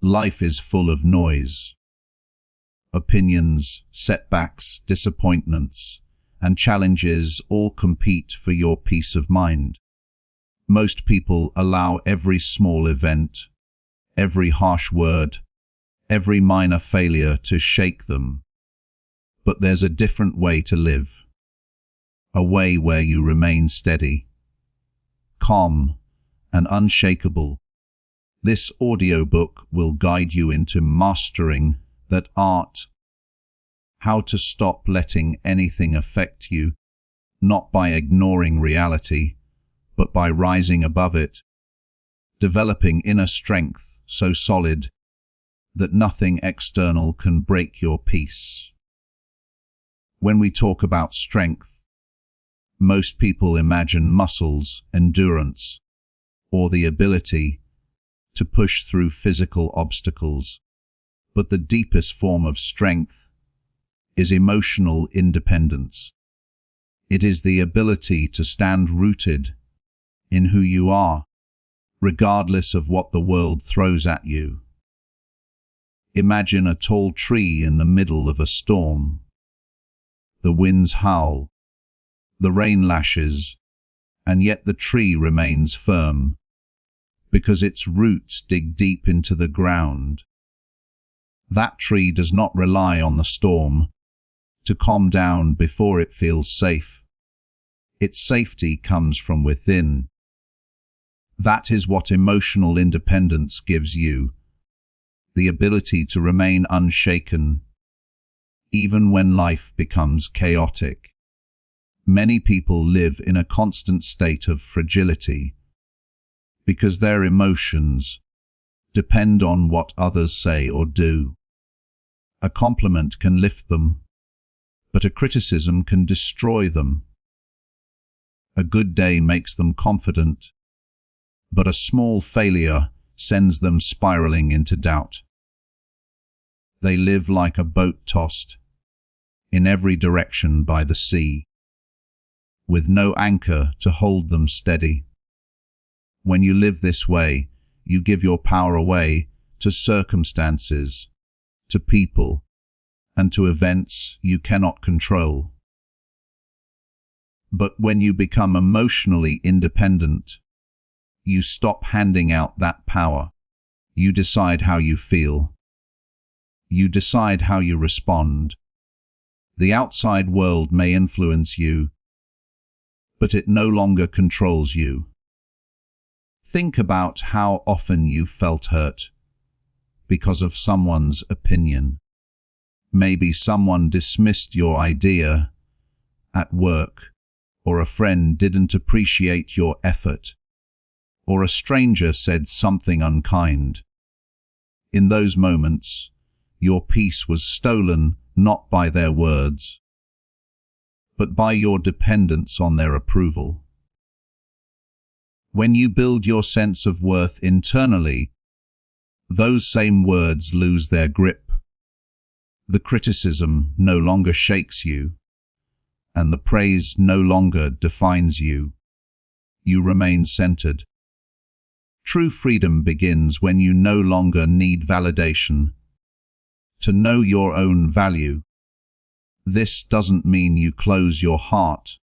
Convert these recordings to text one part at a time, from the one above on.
Life is full of noise. Opinions, setbacks, disappointments, and challenges all compete for your peace of mind. Most people allow every small event, every harsh word, every minor failure to shake them. But there's a different way to live. A way where you remain steady, calm, and unshakable. This audiobook will guide you into mastering that art. How to stop letting anything affect you, not by ignoring reality, but by rising above it. Developing inner strength so solid that nothing external can break your peace. When we talk about strength, most people imagine muscles, endurance, or the ability to push through physical obstacles. But the deepest form of strength is emotional independence. It is the ability to stand rooted in who you are, regardless of what the world throws at you. Imagine a tall tree in the middle of a storm. The winds howl, the rain lashes, and yet the tree remains firm, because its roots dig deep into the ground. That tree does not rely on the storm to calm down before it feels safe. Its safety comes from within. That is what emotional independence gives you, the ability to remain unshaken, even when life becomes chaotic. Many people live in a constant state of fragility because their emotions depend on what others say or do. A compliment can lift them, but a criticism can destroy them. A good day makes them confident, but a small failure sends them spiraling into doubt. They live like a boat tossed in every direction by the sea, with no anchor to hold them steady. When you live this way, you give your power away to circumstances, to people, and to events you cannot control. But when you become emotionally independent, you stop handing out that power. You decide how you feel. You decide how you respond. The outside world may influence you, but it no longer controls you. Think about how often you felt hurt because of someone's opinion. Maybe someone dismissed your idea at work, or a friend didn't appreciate your effort, or a stranger said something unkind. In those moments, your peace was stolen not by their words, but by your dependence on their approval. When you build your sense of worth internally, those same words lose their grip. The criticism no longer shakes you, and the praise no longer defines you. You remain centered. True freedom begins when you no longer need validation to know your own value. This doesn't mean you close your heart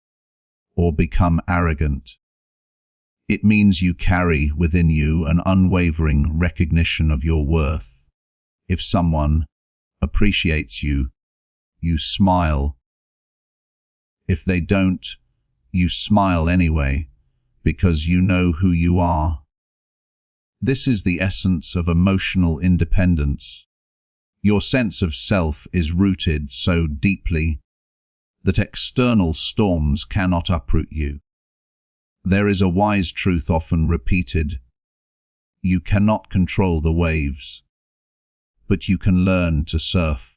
or become arrogant. It means you carry within you an unwavering recognition of your worth. If someone appreciates you, you smile. If they don't, you smile anyway, because you know who you are. This is the essence of emotional independence. Your sense of self is rooted so deeply that external storms cannot uproot you. There is a wise truth often repeated: you cannot control the waves, but you can learn to surf.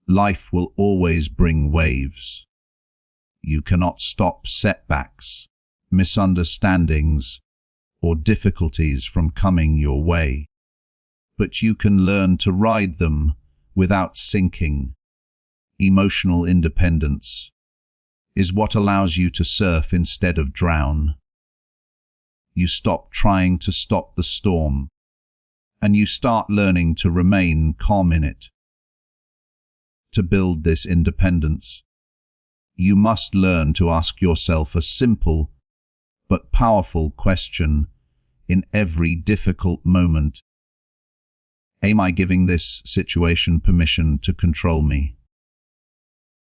Life will always bring waves. You cannot stop setbacks, misunderstandings, or difficulties from coming your way, but you can learn to ride them without sinking. Emotional independence is what allows you to surf instead of drown. You stop trying to stop the storm and you start learning to remain calm in it. To build this independence, you must learn to ask yourself a simple but powerful question in every difficult moment. Am I giving this situation permission to control me?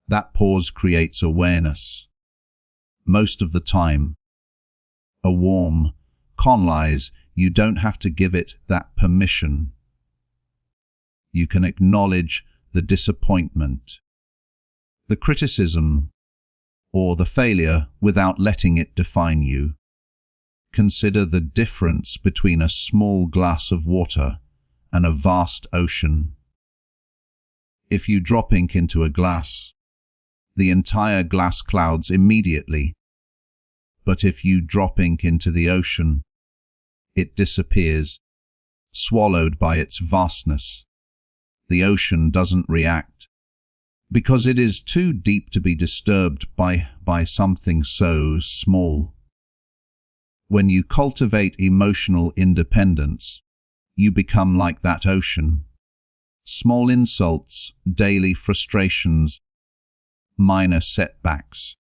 That pause creates awareness. Most of the time, a warm, calm lies, you don't have to give it that permission. You can acknowledge the disappointment, the criticism, or the failure without letting it define you. Consider the difference between a small glass of water and a vast ocean. If you drop ink into a glass, the entire glass clouds immediately. But if you drop ink into the ocean, it disappears, swallowed by its vastness. The ocean doesn't react, because it is too deep to be disturbed by something so small. When you cultivate emotional independence, you become like that ocean. Small insults, daily frustrations, minor setbacks.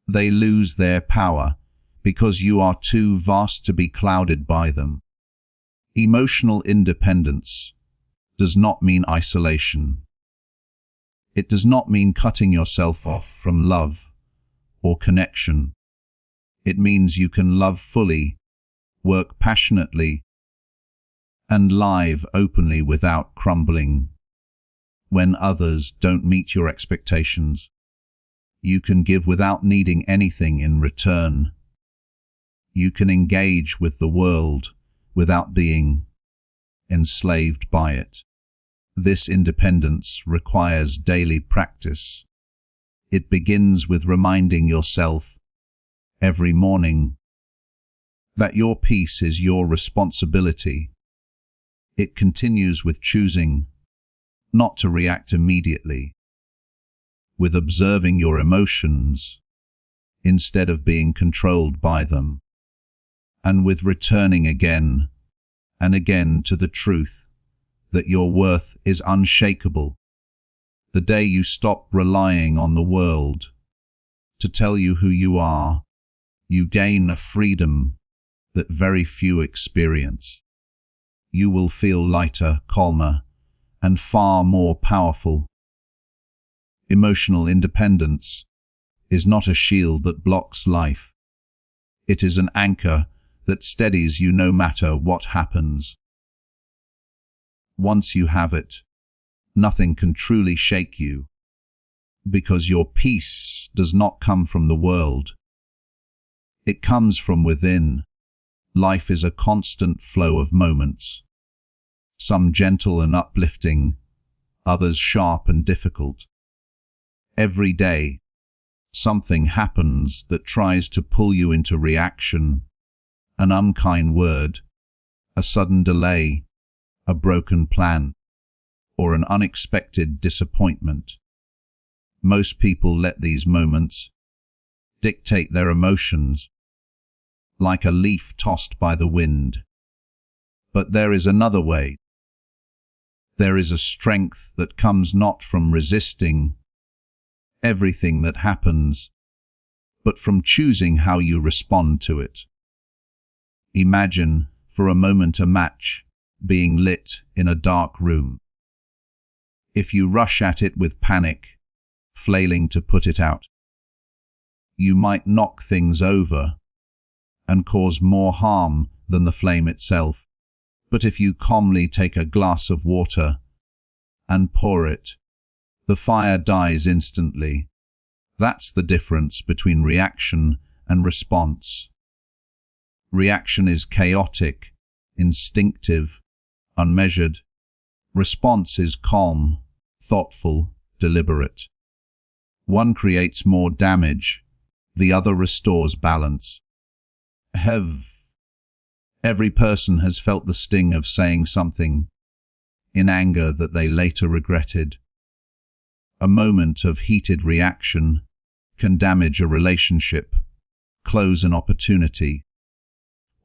They lose their power because you are too vast to be clouded by them. Emotional independence does not mean isolation. It does not mean cutting yourself off from love or connection. It means you can love fully, work passionately, and live openly without crumbling. When others don't meet your expectations, you can give without needing anything in return. You can engage with the world without being enslaved by it. This independence requires daily practice. It begins with reminding yourself every morning that your peace is your responsibility. It continues with choosing not to react immediately, with observing your emotions instead of being controlled by them, and with returning again and again to the truth that your worth is unshakable. The day you stop relying on the world to tell you who you are, you gain a freedom that very few experience. You will feel lighter, calmer, and far more powerful. Emotional independence is not a shield that blocks life. It is an anchor that steadies you no matter what happens. Once you have it, nothing can truly shake you, because your peace does not come from the world. It comes from within. Life is a constant flow of moments, some gentle and uplifting, others sharp and difficult. Every day, something happens that tries to pull you into reaction. An unkind word, a sudden delay, a broken plan, or an unexpected disappointment. Most people let these moments dictate their emotions, like a leaf tossed by the wind. But there is another way. There is a strength that comes not from resisting everything that happens, but from choosing how you respond to it. Imagine for a moment a match being lit in a dark room. If you rush at it with panic, flailing to put it out, you might knock things over and cause more harm than the flame itself. But if you calmly take a glass of water and pour it, the fire dies instantly. That's the difference between reaction and response. Reaction is chaotic, instinctive, unmeasured. Response is calm, thoughtful, deliberate. One creates more damage, the other restores balance. Every person has felt the sting of saying something in anger that they later regretted. A moment of heated reaction can damage a relationship, close an opportunity,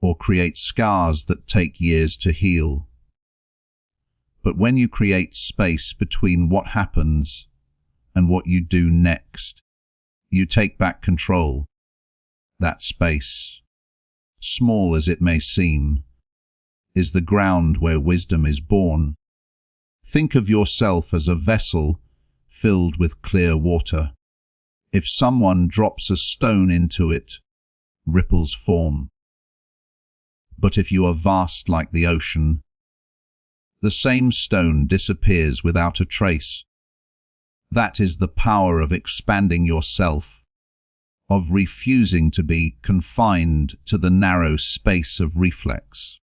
or create scars that take years to heal. But when you create space between what happens and what you do next, you take back control. That space, small as it may seem, is the ground where wisdom is born. Think of yourself as a vessel filled with clear water. If someone drops a stone into it, ripples form. But if you are vast like the ocean, the same stone disappears without a trace. That is the power of expanding yourself, of refusing to be confined to the narrow space of reflex.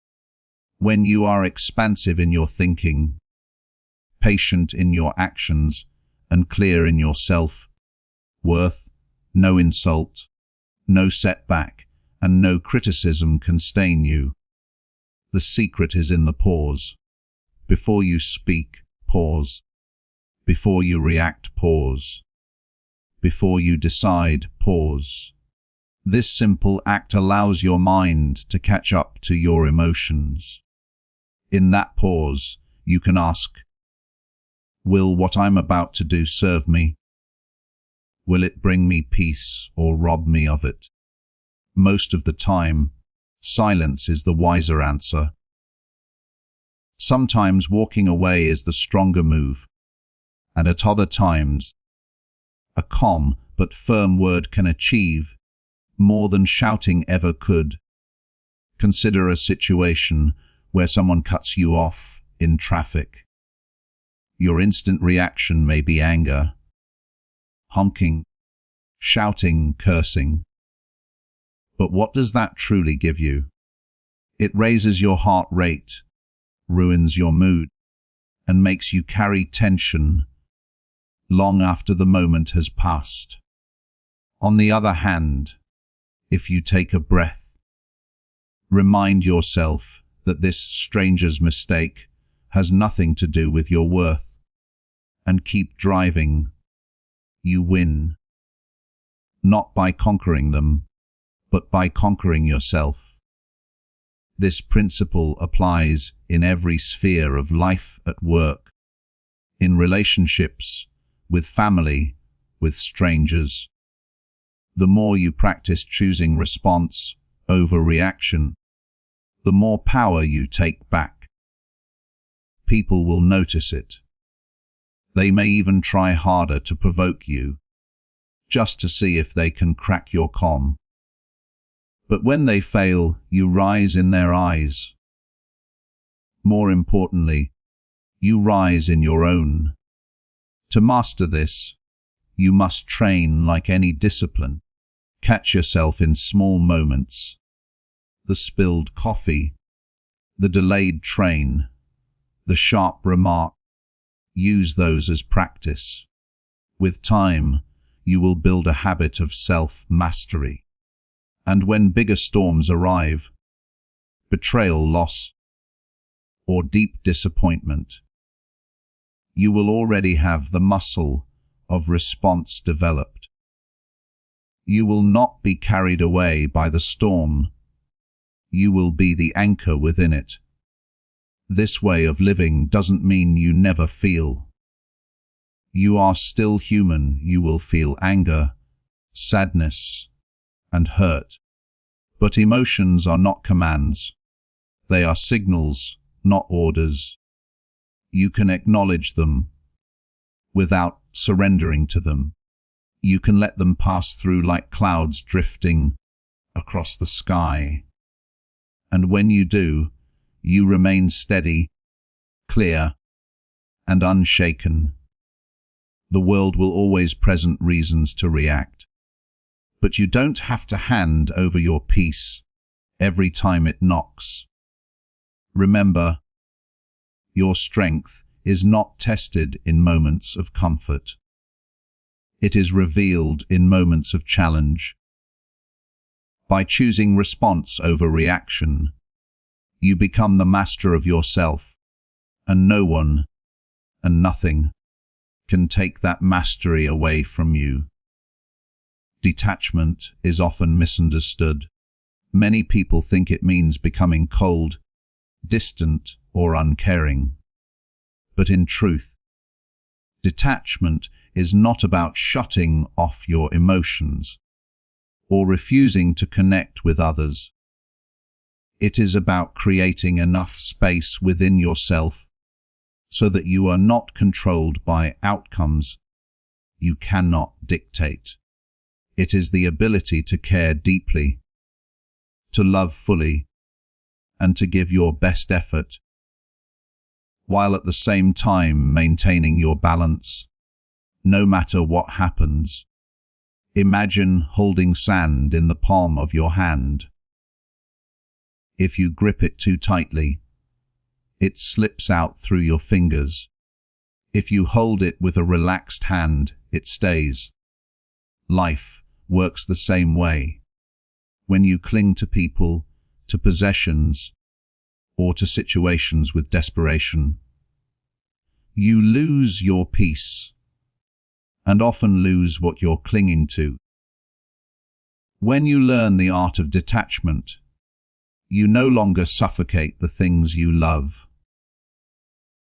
When you are expansive in your thinking, patient in your actions, and clear in your self-worth, no insult, no setback, and no criticism can stain you. The secret is in the pause. Before you speak, pause. Before you react, pause. Before you decide, pause. This simple act allows your mind to catch up to your emotions. In that pause, you can ask, will what I'm about to do serve me? Will it bring me peace or rob me of it? Most of the time, silence is the wiser answer. Sometimes walking away is the stronger move, and at other times, a calm but firm word can achieve more than shouting ever could. Consider a situation where someone cuts you off in traffic. Your instant reaction may be anger, honking, shouting, cursing. But what does that truly give you? It raises your heart rate, ruins your mood, and makes you carry tension long after the moment has passed. On the other hand, if you take a breath, remind yourself that this stranger's mistake has nothing to do with your worth, and keep driving, you win. Not by conquering them, but by conquering yourself. This principle applies in every sphere of life, at work, in relationships, with family, with strangers. The more you practice choosing response over reaction, the more power you take back. People will notice it. They may even try harder to provoke you, just to see if they can crack your calm. But when they fail, you rise in their eyes. More importantly, you rise in your own. To master this, you must train like any discipline. Catch yourself in small moments. The spilled coffee, the delayed train, the sharp remark. Use those as practice. With time, you will build a habit of self-mastery. And when bigger storms arrive, betrayal, loss, or deep disappointment, you will already have the muscle of response developed. You will not be carried away by the storm. You will be the anchor within it. This way of living doesn't mean you never feel. You are still human. You will feel anger, sadness, and hurt. But emotions are not commands. They are signals, not orders. You can acknowledge them without surrendering to them. You can let them pass through like clouds drifting across the sky. And when you do, you remain steady, clear, and unshaken. The world will always present reasons to react. But you don't have to hand over your peace every time it knocks. Remember, your strength is not tested in moments of comfort. It is revealed in moments of challenge. By choosing response over reaction, you become the master of yourself, and no one and nothing can take that mastery away from you. Detachment is often misunderstood. Many people think it means becoming cold, distant, or uncaring. But in truth, detachment is not about shutting off your emotions or refusing to connect with others. It is about creating enough space within yourself so that you are not controlled by outcomes you cannot dictate. It is the ability to care deeply, to love fully, and to give your best effort, while at the same time maintaining your balance, no matter what happens. Imagine holding sand in the palm of your hand. If you grip it too tightly, it slips out through your fingers. If you hold it with a relaxed hand, it stays. Life works the same way. When you cling to people, to possessions, or to situations with desperation, you lose your peace, and often lose what you're clinging to. When you learn the art of detachment, you no longer suffocate the things you love.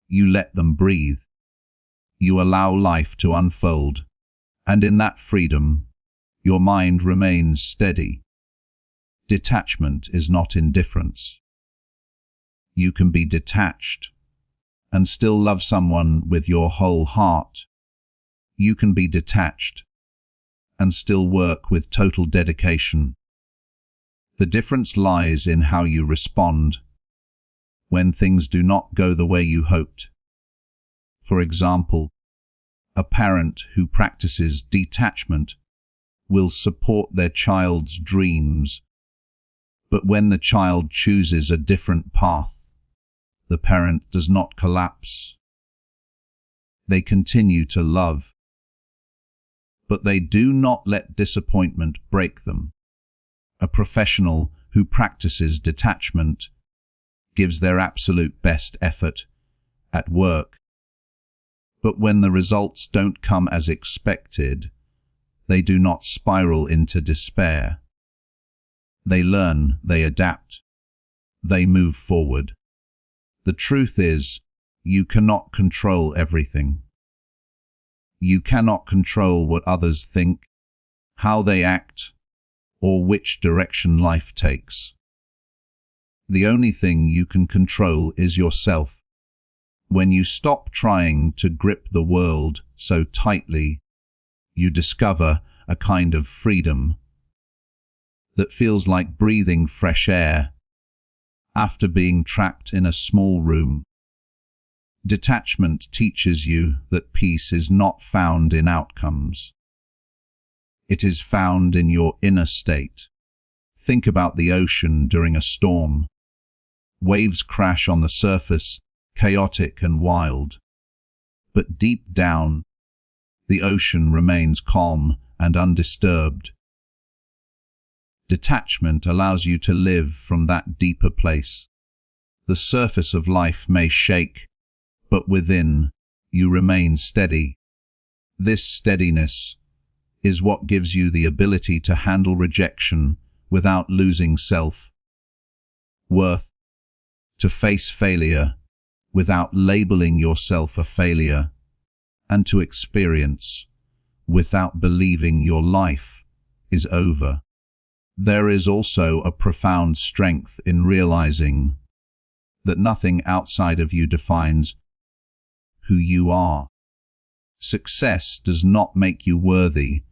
You let them breathe. You allow life to unfold, and in that freedom, your mind remains steady. Detachment is not indifference. You can be detached and still love someone with your whole heart. You can be detached and still work with total dedication. The difference lies in how you respond when things do not go the way you hoped. For example, a parent who practices detachment will support their child's dreams, but when the child chooses a different path, the parent does not collapse. They continue to love, but they do not let disappointment break them. A professional who practices detachment gives their absolute best effort at work, but when the results don't come as expected, they do not spiral into despair. They learn, they adapt, they move forward. The truth is, you cannot control everything. You cannot control what others think, how they act, or which direction life takes. The only thing you can control is yourself. When you stop trying to grip the world so tightly, you discover a kind of freedom that feels like breathing fresh air after being trapped in a small room. Detachment teaches you that peace is not found in outcomes. It is found in your inner state. Think about the ocean during a storm. Waves crash on the surface, chaotic and wild. But deep down, the ocean remains calm and undisturbed. Detachment allows you to live from that deeper place. The surface of life may shake, but within, you remain steady. This steadiness is what gives you the ability to handle rejection without losing self-worth, to face failure without labeling yourself a failure, and to experience without believing your life is over. There is also a profound strength in realizing that nothing outside of you defines who you are. Success does not make you worthy,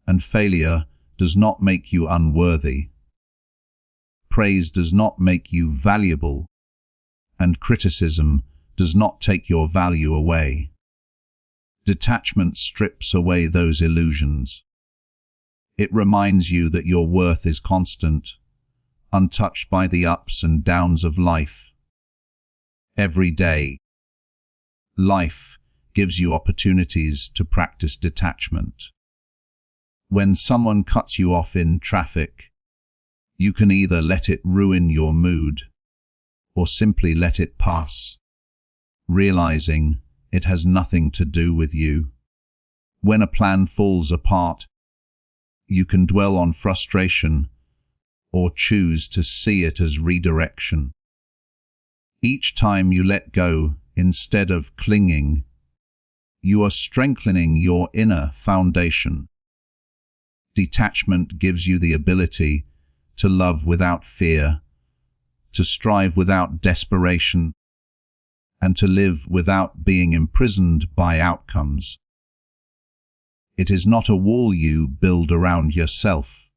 and failure does not make you unworthy. Praise does not make you valuable, and criticism does not take your value away. Detachment strips away those illusions. It reminds you that your worth is constant, untouched by the ups and downs of life. Every day, life gives you opportunities to practice detachment. When someone cuts you off in traffic, you can either let it ruin your mood or simply let it pass, realizing it has nothing to do with you. When a plan falls apart, you can dwell on frustration or choose to see it as redirection. Each time you let go instead of clinging, you are strengthening your inner foundation. Detachment gives you the ability to love without fear, to strive without desperation, and to live without being imprisoned by outcomes. It is not a wall you build around yourself.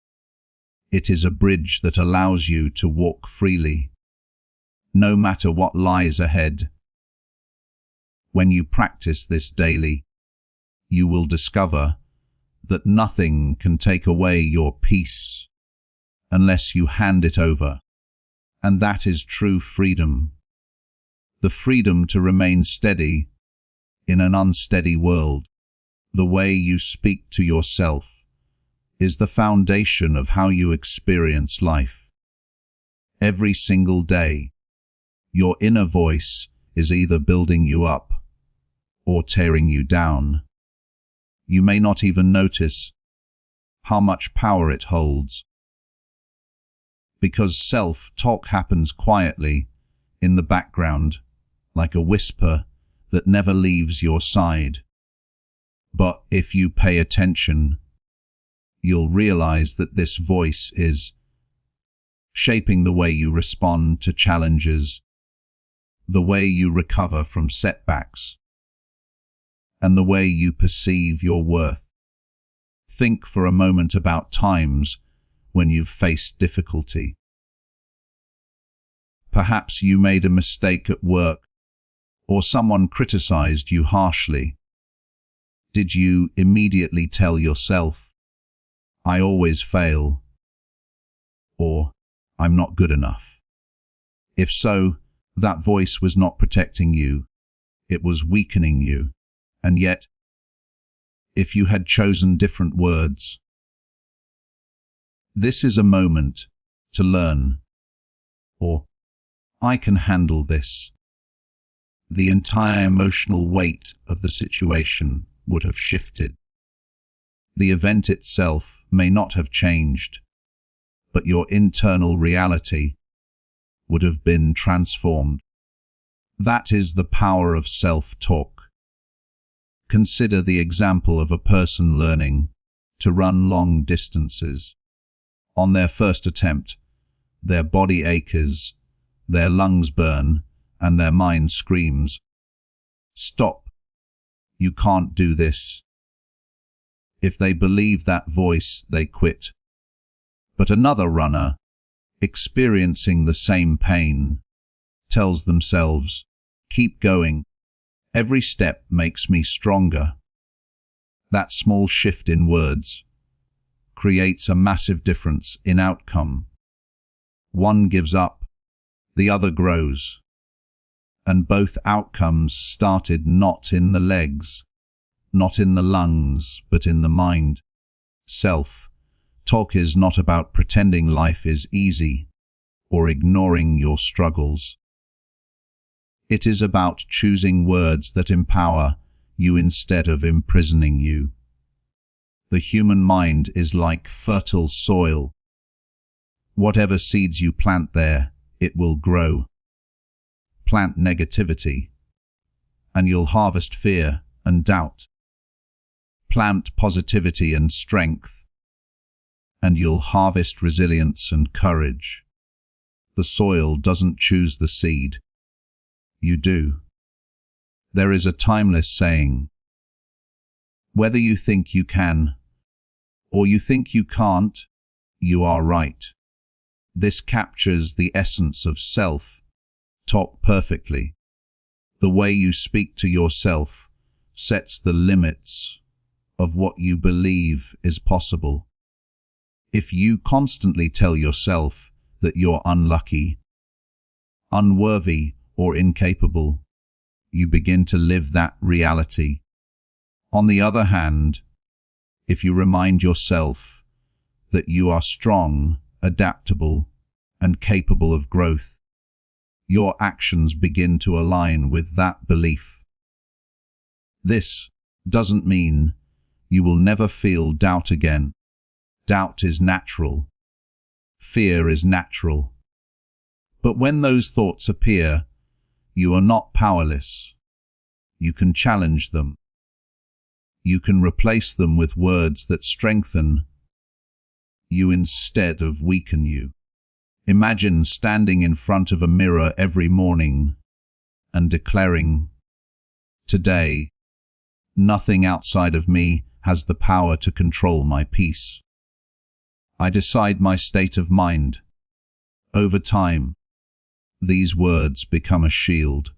It is a bridge that allows you to walk freely, no matter what lies ahead. When you practice this daily, you will discover that nothing can take away your peace unless you hand it over, and that is true freedom. The freedom to remain steady in an unsteady world. The way you speak to yourself is the foundation of how you experience life. Every single day, your inner voice is either building you up or tearing you down. You may not even notice how much power it holds, because self-talk happens quietly in the background, like a whisper that never leaves your side. But if you pay attention, you'll realize that this voice is shaping the way you respond to challenges, the way you recover from setbacks, and the way you perceive your worth. Think for a moment about times when you've faced difficulty. Perhaps you made a mistake at work, or someone criticized you harshly. Did you immediately tell yourself, "I always fail," or "I'm not good enough"? If so, that voice was not protecting you, it was weakening you. And yet, if you had chosen different words, "This is a moment to learn," or "I can handle this," the entire emotional weight of the situation would have shifted. The event itself may not have changed, but your internal reality would have been transformed. That is the power of self-talk. Consider the example of a person learning to run long distances. On their first attempt, their body aches, their lungs burn, and their mind screams, "Stop! You can't do this." If they believe that voice, they quit. But another runner, experiencing the same pain, tells themselves, "Keep going. Every step makes me stronger." That small shift in words creates a massive difference in outcome. One gives up, the other grows. And both outcomes started not in the legs, not in the lungs, but in the mind. Self-talk is not about pretending life is easy or ignoring your struggles. It is about choosing words that empower you instead of imprisoning you. The human mind is like fertile soil. Whatever seeds you plant there, it will grow. Plant negativity, and you'll harvest fear and doubt. Plant positivity and strength, and you'll harvest resilience and courage. The soil doesn't choose the seed. You do. There is a timeless saying, "Whether you think you can, or you think you can't, you are right." This captures the essence of self-talk perfectly. The way you speak to yourself sets the limits of what you believe is possible. If you constantly tell yourself that you're unlucky, unworthy, or incapable, you begin to live that reality. On the other hand, if you remind yourself that you are strong, adaptable, and capable of growth, your actions begin to align with that belief. This doesn't mean you will never feel doubt again. Doubt is natural. Fear is natural. But when those thoughts appear, you are not powerless. You can challenge them. You can replace them with words that strengthen you instead of weaken you. Imagine standing in front of a mirror every morning and declaring, "Today, nothing outside of me has the power to control my peace. I decide my state of mind." Over time, these words become a shield.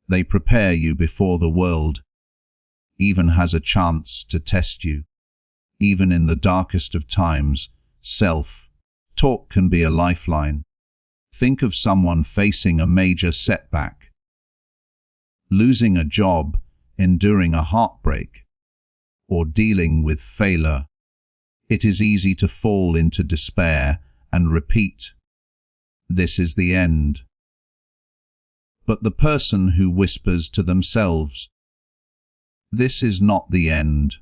They prepare you before the world even has a chance to test you. Even in the darkest of times, self-talk can be a lifeline. Think of someone facing a major setback, losing a job, enduring a heartbreak, or dealing with failure. It is easy to fall into despair and repeat, "This is the end." But the person who whispers to themselves, "This is not the end.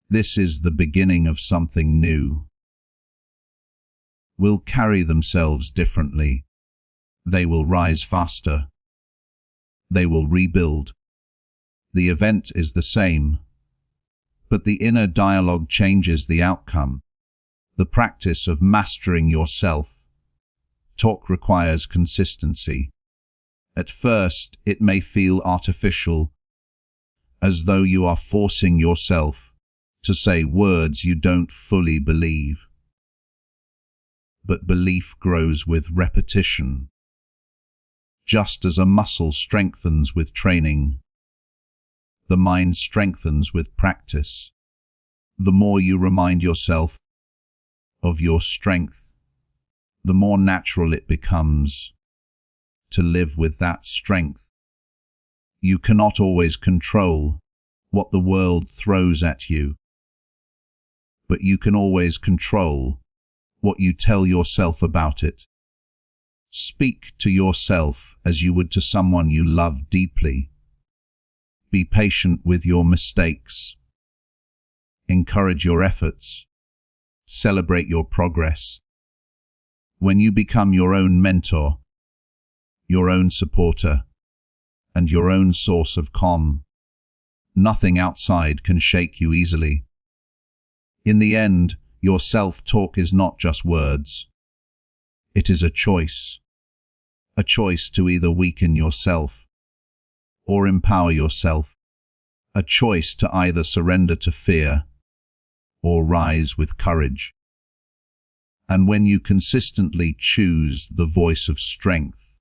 This is the beginning of something new," will carry themselves differently. They will rise faster. They will rebuild. The event is the same, but the inner dialogue changes the outcome. The practice of mastering your self-talk requires consistency. At first, it may feel artificial, as though you are forcing yourself to say words you don't fully believe. But belief grows with repetition. Just as a muscle strengthens with training, the mind strengthens with practice. The more you remind yourself of your strength, the more natural it becomes to live with that strength. You cannot always control what the world throws at you, but you can always control what you tell yourself about it. Speak to yourself as you would to someone you love deeply. Be patient with your mistakes. Encourage your efforts. Celebrate your progress. When you become your own mentor, your own supporter, and your own source of calm, nothing outside can shake you easily. In the end, your self-talk is not just words. It is a choice to either weaken yourself or empower yourself, a choice to either surrender to fear or rise with courage. And when you consistently choose the voice of strength,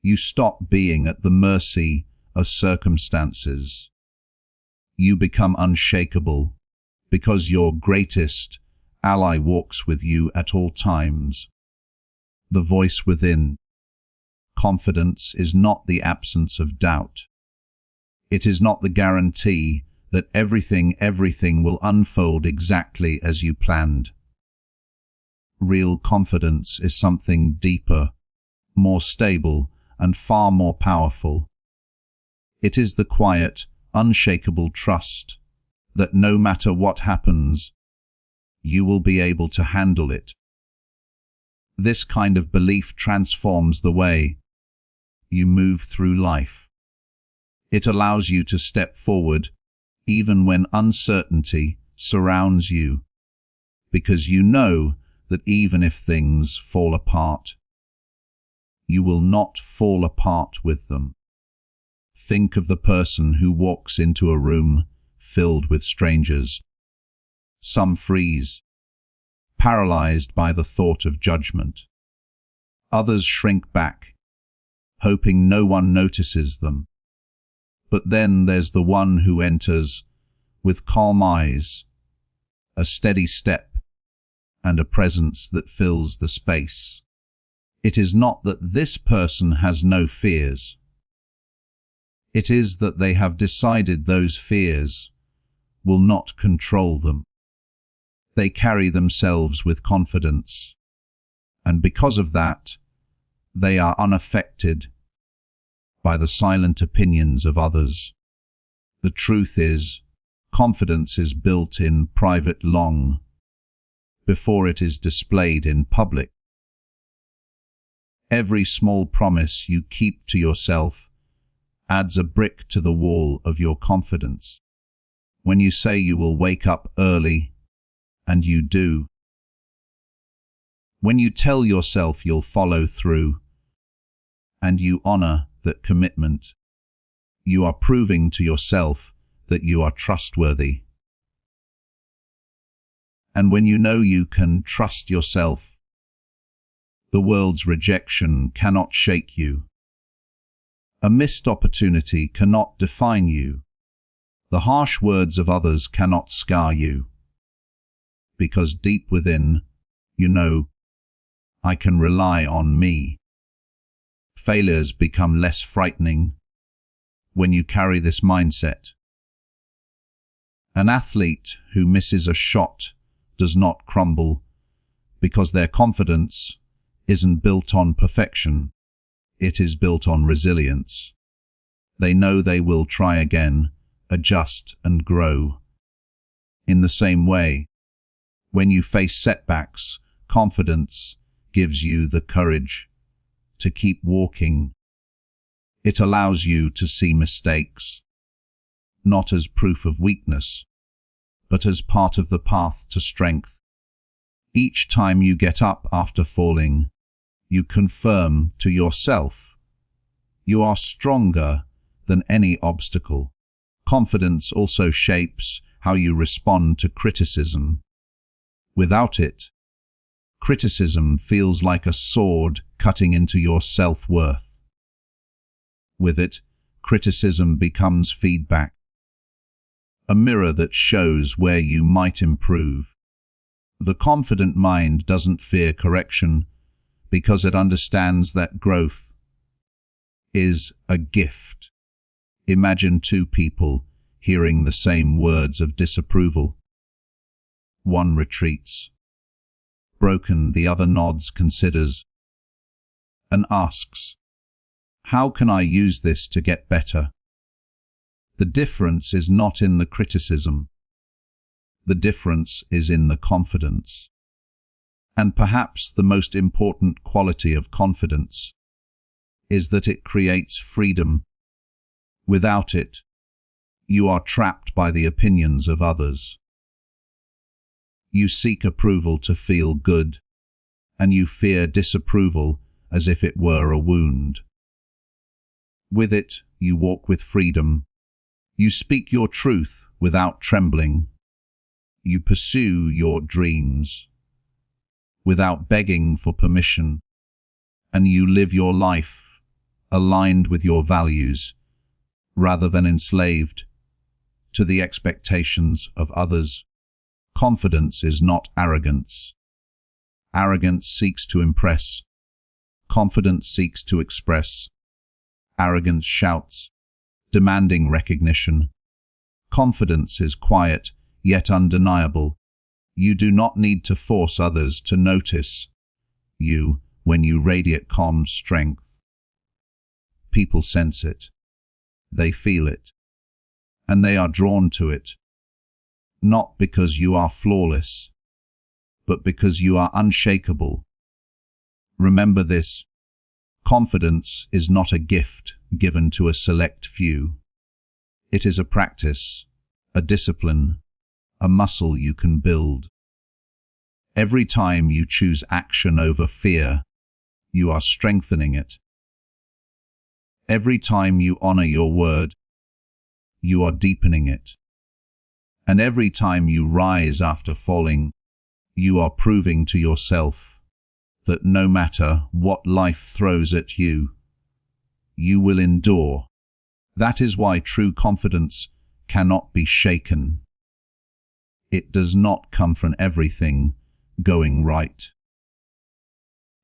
you stop being at the mercy of circumstances. You become unshakable because your greatest ally walks with you at all times. The voice within. Confidence is not the absence of doubt. It is not the guarantee that everything will unfold exactly as you planned. Real confidence is something deeper, more stable, and far more powerful. It is the quiet, unshakable trust that no matter what happens, you will be able to handle it. This kind of belief transforms the way you move through life. It allows you to step forward even when uncertainty surrounds you, because you know that even if things fall apart, you will not fall apart with them. Think of the person who walks into a room filled with strangers. Some freeze, paralyzed by the thought of judgment. Others shrink back, hoping no one notices them. But then there's the one who enters with calm eyes, a steady step, and a presence that fills the space. It is not that this person has no fears. It is that they have decided those fears will not control them. They carry themselves with confidence, and because of that, they are unaffected by the silent opinions of others. The truth is, confidence is built in private long before it is displayed in public. Every small promise you keep to yourself adds a brick to the wall of your confidence. When you say you will wake up early, and you do. When you tell yourself you'll follow through, and you honor that commitment, you are proving to yourself that you are trustworthy. And when you know you can trust yourself, the world's rejection cannot shake you. A missed opportunity cannot define you. The harsh words of others cannot scar you. Because deep within, you know, I can rely on me. Failures become less frightening when you carry this mindset. An athlete who misses a shot does not crumble because their confidence isn't built on perfection. It is built on resilience. They know they will try again, adjust and grow. In the same way, when you face setbacks, confidence gives you the courage to keep walking. It allows you to see mistakes, not as proof of weakness, but as part of the path to strength. Each time you get up after falling, you confirm to yourself you are stronger than any obstacle. Confidence also shapes how you respond to criticism. Without it, criticism feels like a sword cutting into your self-worth. With it, criticism becomes feedback, a mirror that shows where you might improve. The confident mind doesn't fear correction because it understands that growth is a gift. Imagine two people hearing the same words of disapproval. One retreats. Broken, the other nods, considers, and asks, "How can I use this to get better?" The difference is not in the criticism. The difference is in the confidence. And perhaps the most important quality of confidence is that it creates freedom. Without it, you are trapped by the opinions of others. You seek approval to feel good, and you fear disapproval as if it were a wound. With it, you walk with freedom. You speak your truth without trembling. You pursue your dreams without begging for permission, and you live your life aligned with your values rather than enslaved to the expectations of others. Confidence is not arrogance. Arrogance seeks to impress. Confidence seeks to express. Arrogance shouts, demanding recognition. Confidence is quiet, yet undeniable. You do not need to force others to notice you when you radiate calm strength. People sense it. They feel it. And they are drawn to it. Not because you are flawless, but because you are unshakable. Remember this. Confidence is not a gift given to a select few. It is a practice, a discipline, a muscle you can build. Every time you choose action over fear, you are strengthening it. Every time you honor your word, you are deepening it. And every time you rise after falling, you are proving to yourself that no matter what life throws at you, you will endure. That is why true confidence cannot be shaken. It does not come from everything going right.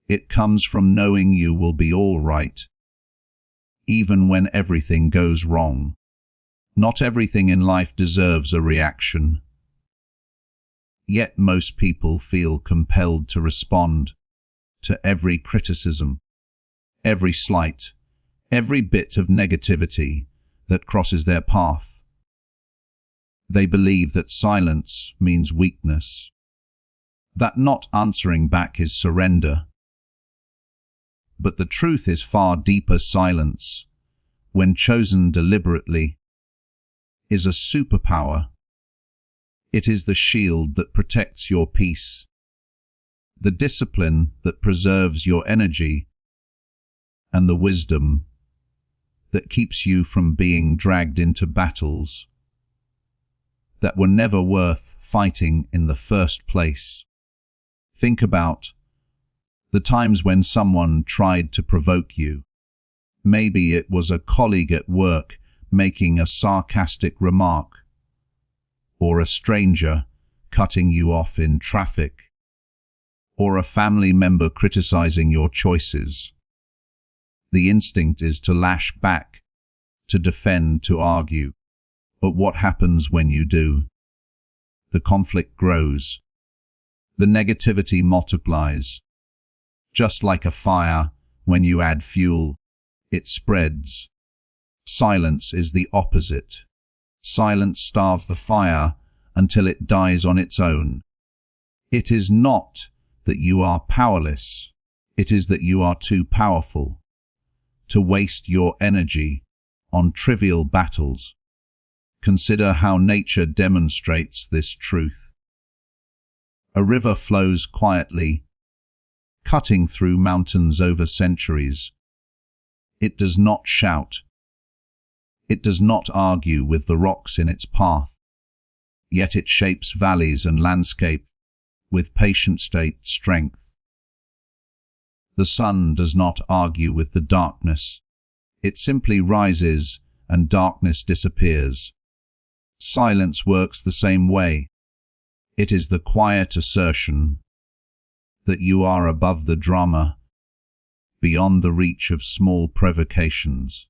It comes from knowing you will be all right, even when everything goes wrong. Not everything in life deserves a reaction. Yet most people feel compelled to respond to every criticism, every slight, every bit of negativity that crosses their path. They believe that silence means weakness, that not answering back is surrender. But the truth is far deeper. Silence, when chosen deliberately, is a superpower. It is the shield that protects your peace, the discipline that preserves your energy, and the wisdom that keeps you from being dragged into battles that were never worth fighting in the first place. Think about the times when someone tried to provoke you. Maybe it was a colleague at work making a sarcastic remark, or a stranger cutting you off in traffic, or a family member criticizing your choices. The instinct is to lash back, to defend, to argue. But what happens when you do? The conflict grows. The negativity multiplies. Just like a fire, when you add fuel, it spreads. Silence is the opposite. Silence starves the fire until it dies on its own. It is not that you are powerless. It is that you are too powerful to waste your energy on trivial battles. Consider how nature demonstrates this truth. A river flows quietly, cutting through mountains over centuries. It does not shout. It does not argue with the rocks in its path. Yet it shapes valleys and landscape with patient strength. The sun does not argue with the darkness. It simply rises and darkness disappears. Silence works the same way. It is the quiet assertion that you are above the drama, beyond the reach of small provocations.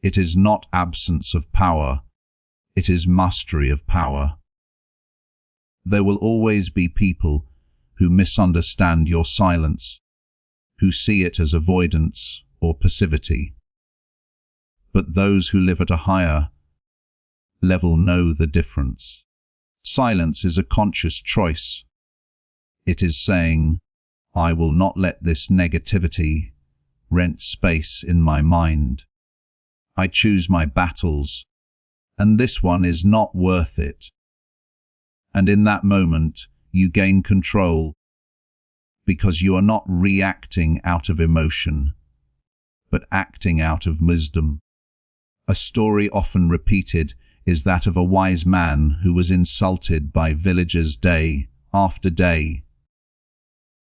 It is not absence of power, it is mastery of power. There will always be people who misunderstand your silence, who see it as avoidance or passivity. But those who live at a higher level know the difference. Silence is a conscious choice. It is saying, I will not let this negativity rent space in my mind. I choose my battles, and this one is not worth it. And in that moment, you gain control, because you are not reacting out of emotion, but acting out of wisdom. A story often repeated is that of a wise man who was insulted by villagers day after day.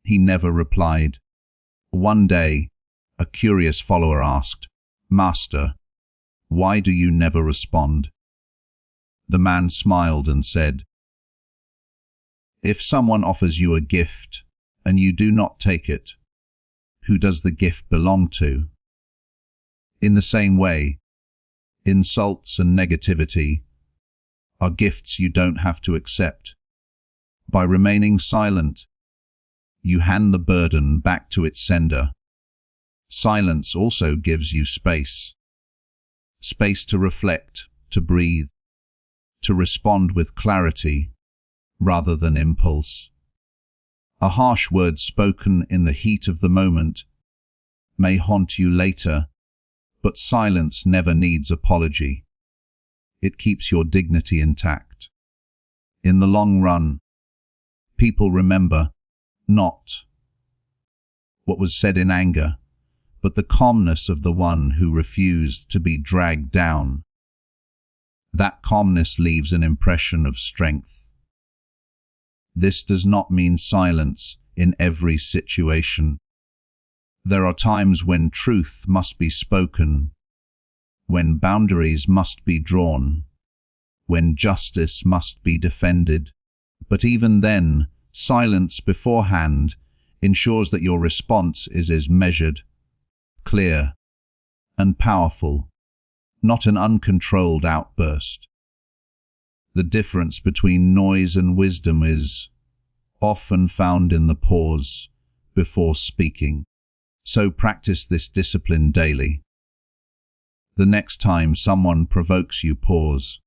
He never replied. One day, a curious follower asked, Master, why do you never respond? The man smiled and said, If someone offers you a gift and you do not take it, who does the gift belong to? In the same way, insults and negativity are gifts you don't have to accept. By remaining silent, you hand the burden back to its sender. Silence also gives you space. Space to reflect, to breathe, to respond with clarity rather than impulse. A harsh word spoken in the heat of the moment may haunt you later, but silence never needs apology. It keeps your dignity intact. In the long run, people remember not what was said in anger, but the calmness of the one who refused to be dragged down. That calmness leaves an impression of strength. This does not mean silence in every situation. There are times when truth must be spoken, when boundaries must be drawn, when justice must be defended. But even then, silence beforehand ensures that your response is measured, clear, and powerful, not an uncontrolled outburst. The difference between noise and wisdom is often found in the pause before speaking. So practice this discipline daily. The next time someone provokes you, pause.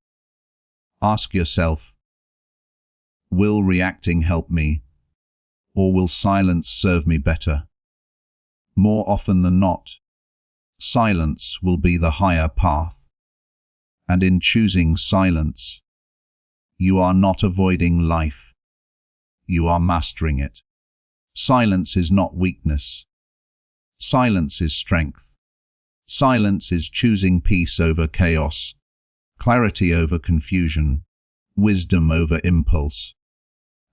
Ask yourself, will reacting help me, Or will silence serve me better? More often than not, silence will be the higher path. And in choosing silence, you are not avoiding life. You are mastering it. Silence is not weakness. Silence is strength. Silence is choosing peace over chaos, clarity over confusion, wisdom over impulse.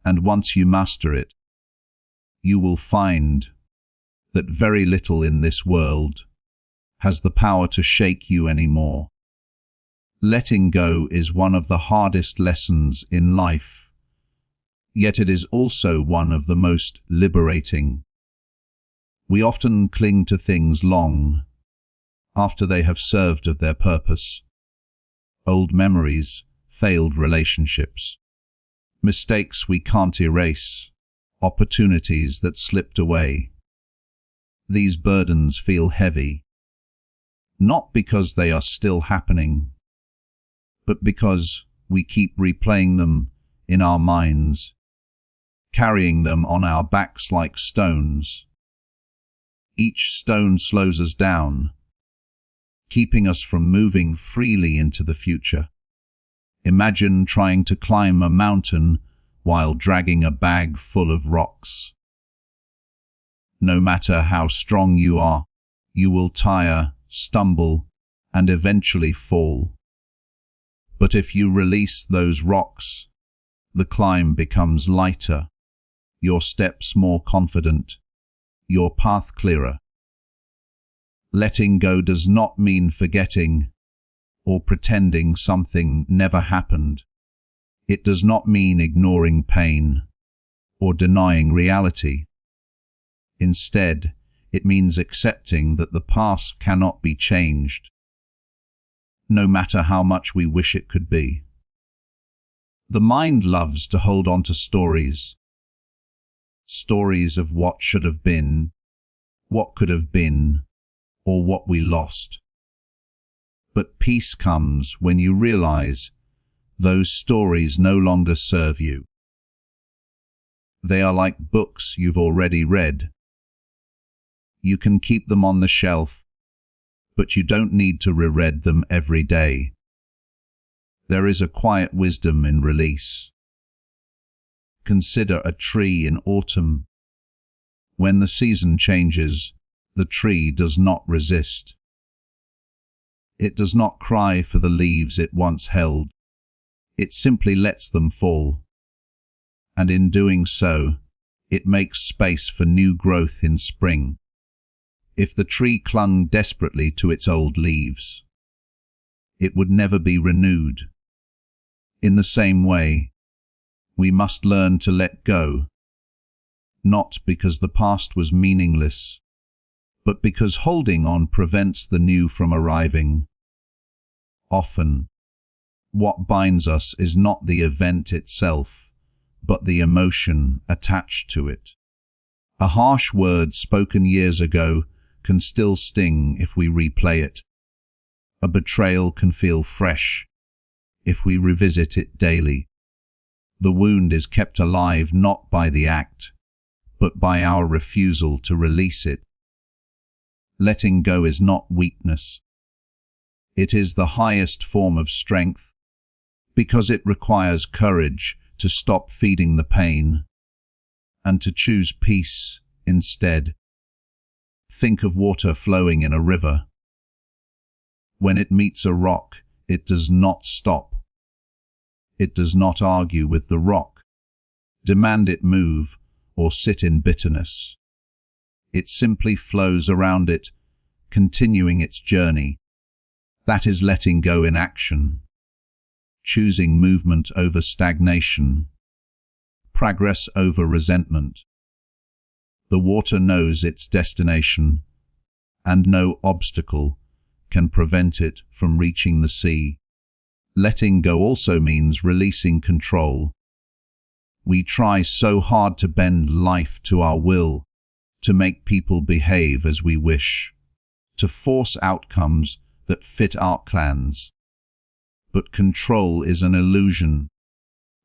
And once you master it, you will find that very little in this world has the power to shake you anymore. Letting go is one of the hardest lessons in life, yet it is also one of the most liberating. We often cling to things long after they have served of their purpose. Old memories, failed relationships, mistakes we can't erase, opportunities that slipped away. These burdens feel heavy, not because they are still happening, but because we keep replaying them in our minds, carrying them on our backs like stones. Each stone slows us down, keeping us from moving freely into the future. Imagine trying to climb a mountain while dragging a bag full of rocks. No matter how strong you are, you will tire, stumble, and eventually fall. But if you release those rocks, the climb becomes lighter, your steps more confident, your path clearer. Letting go does not mean forgetting or pretending something never happened. It does not mean ignoring pain or denying reality. Instead, it means accepting that the past cannot be changed, no matter how much we wish it could be. The mind loves to hold on to stories. Stories of what should have been, what could have been, or what we lost. But peace comes when you realize those stories no longer serve you. They are like books you've already read. You can keep them on the shelf, but you don't need to reread them every day. There is a quiet wisdom in release. Consider a tree in autumn. When the season changes, the tree does not resist. It does not cry for the leaves it once held. It simply lets them fall. And in doing so, it makes space for new growth in spring. If the tree clung desperately to its old leaves, it would never be renewed. In the same way, we must learn to let go, not because the past was meaningless, but because holding on prevents the new from arriving. Often, what binds us is not the event itself, but the emotion attached to it. A harsh word spoken years ago can still sting if we replay it. A betrayal can feel fresh if we revisit it daily. The wound is kept alive not by the act, but by our refusal to release it. Letting go is not weakness. It is the highest form of strength, because it requires courage to stop feeding the pain and to choose peace instead. Think of water flowing in a river. When it meets a rock, it does not stop. It does not argue with the rock, demand it move, or sit in bitterness. It simply flows around it, continuing its journey. That is letting go in action. Choosing movement over stagnation. Progress over resentment. The water knows its destination, and no obstacle can prevent it from reaching the sea. Letting go also means releasing control. We try so hard to bend life to our will, to make people behave as we wish, to force outcomes that fit our plans. But control is an illusion.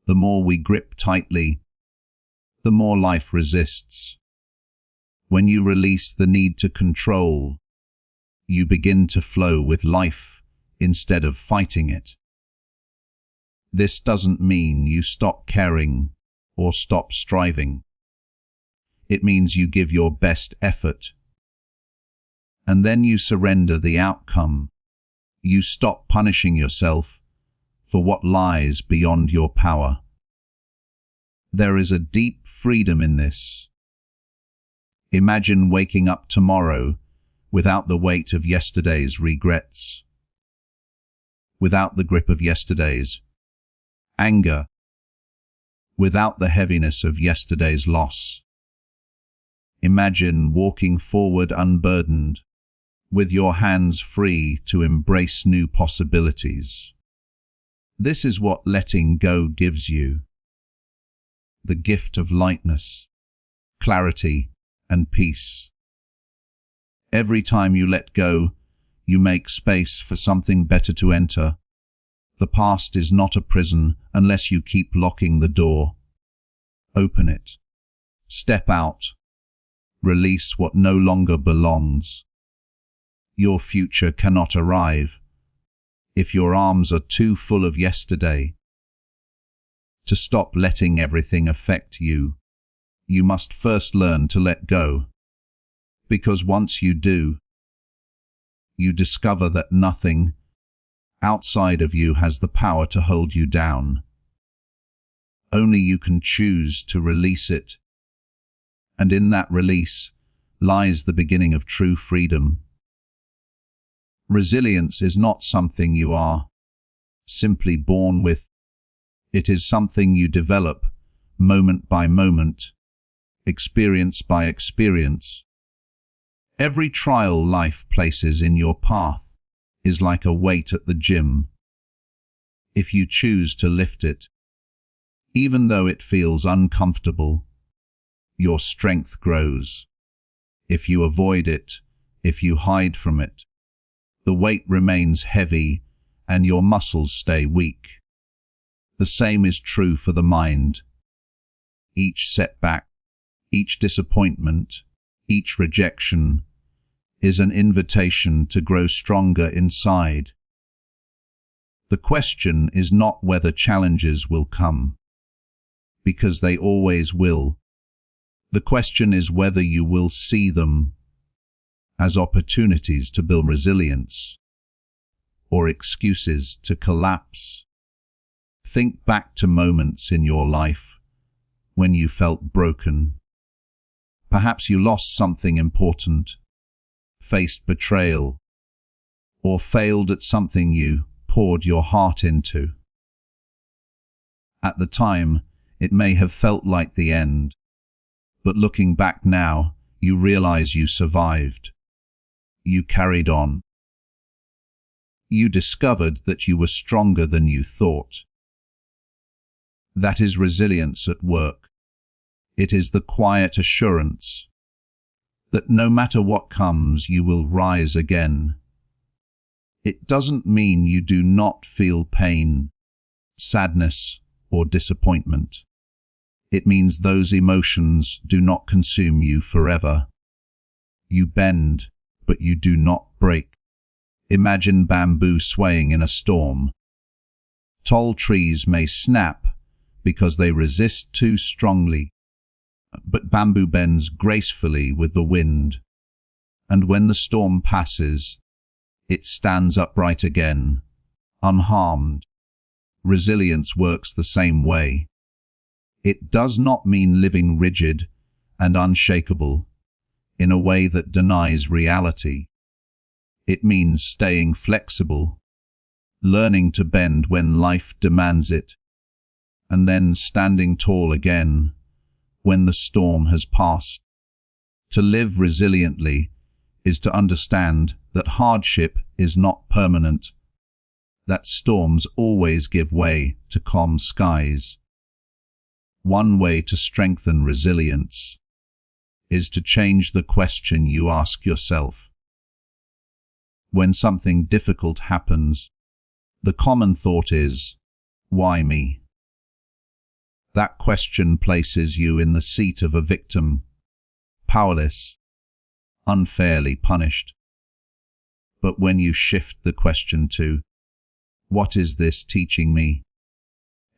The more we grip tightly, the more life resists. When you release the need to control, you begin to flow with life instead of fighting it. This doesn't mean you stop caring or stop striving. It means you give your best effort, and then you surrender the outcome. You stop punishing yourself for what lies beyond your power. There is a deep freedom in this. Imagine waking up tomorrow without the weight of yesterday's regrets, without the grip of yesterday's anger, without the heaviness of yesterday's loss. Imagine walking forward unburdened, with your hands free to embrace new possibilities. This is what letting go gives you: the gift of lightness, clarity, and peace. Every time you let go, you make space for something better to enter. The past is not a prison unless you keep locking the door. Open it. Step out. Release what no longer belongs. Your future cannot arrive if your arms are too full of yesterday. To stop letting everything affect you, you must first learn to let go. Because once you do, you discover that nothing outside of you has the power to hold you down. Only you can choose to release it. And in that release lies the beginning of true freedom. Resilience is not something you are simply born with. It is something you develop moment by moment, experience by experience. Every trial life places in your path is like a weight at the gym. If you choose to lift it, even though it feels uncomfortable, your strength grows. If you avoid it, if you hide from it, the weight remains heavy and your muscles stay weak. The same is true for the mind. Each setback, each disappointment, each rejection is an invitation to grow stronger inside. The question is not whether challenges will come, because they always will. The question is whether you will see them as opportunities to build resilience or excuses to collapse. Think back to moments in your life when you felt broken. Perhaps you lost something important, faced betrayal, or failed at something you poured your heart into. At the time, it may have felt like the end, but looking back now, you realize you survived. You carried on. You discovered that you were stronger than you thought. That is resilience at work. It is the quiet assurance that no matter what comes, you will rise again. It doesn't mean you do not feel pain, sadness, or disappointment. It means those emotions do not consume you forever. You bend, but you do not break. Imagine bamboo swaying in a storm. Tall trees may snap because they resist too strongly, but bamboo bends gracefully with the wind, and when the storm passes, it stands upright again, unharmed. Resilience works the same way. It does not mean living rigid and unshakable in a way that denies reality. It means staying flexible, learning to bend when life demands it, and then standing tall again when the storm has passed. To live resiliently is to understand that hardship is not permanent, that storms always give way to calm skies. One way to strengthen resilience is to change the question you ask yourself. When something difficult happens, the common thought is, "Why me?" That question places you in the seat of a victim, powerless, unfairly punished. But when you shift the question to, what is this teaching me?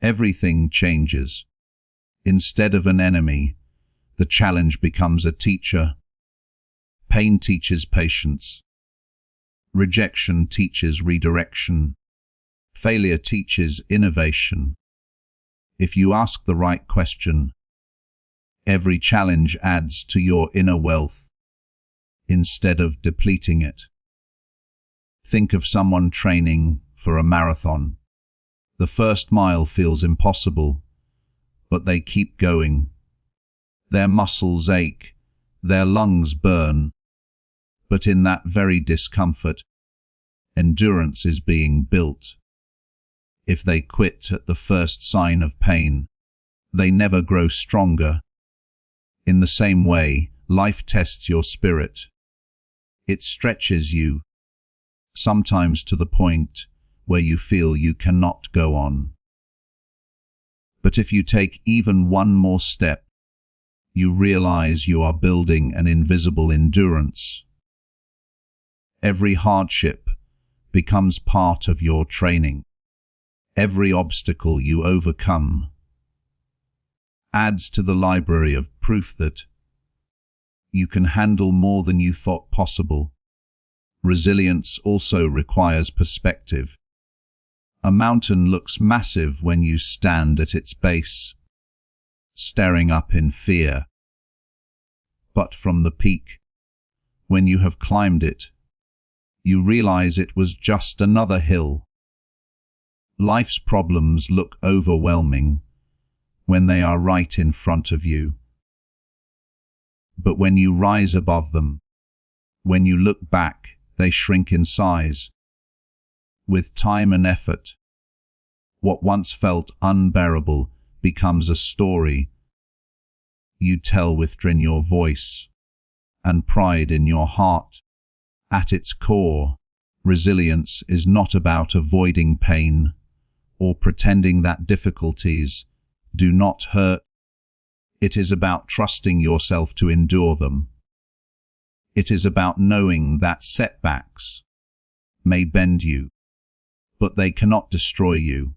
Everything changes. Instead of an enemy, the challenge becomes a teacher. Pain teaches patience. Rejection teaches redirection. Failure teaches innovation. If you ask the right question, every challenge adds to your inner wealth instead of depleting it. Think of someone training for a marathon. The first mile feels impossible, but they keep going. Their muscles ache, their lungs burn, but in that very discomfort, endurance is being built. If they quit at the first sign of pain, they never grow stronger. In the same way, life tests your spirit. It stretches you, sometimes to the point where you feel you cannot go on. But if you take even one more step, you realize you are building an invisible endurance. Every hardship becomes part of your training. Every obstacle you overcome adds to the library of proof that you can handle more than you thought possible. Resilience also requires perspective. A mountain looks massive when you stand at its base, staring up in fear. But from the peak, when you have climbed it, you realize it was just another hill. Life's problems look overwhelming when they are right in front of you. But when you rise above them, when you look back, they shrink in size. With time and effort, what once felt unbearable becomes a story you tell with your voice and pride in your heart. At its core, resilience is not about avoiding pain or pretending that difficulties do not hurt. It is about trusting yourself to endure them. It is about knowing that setbacks may bend you, but they cannot destroy you.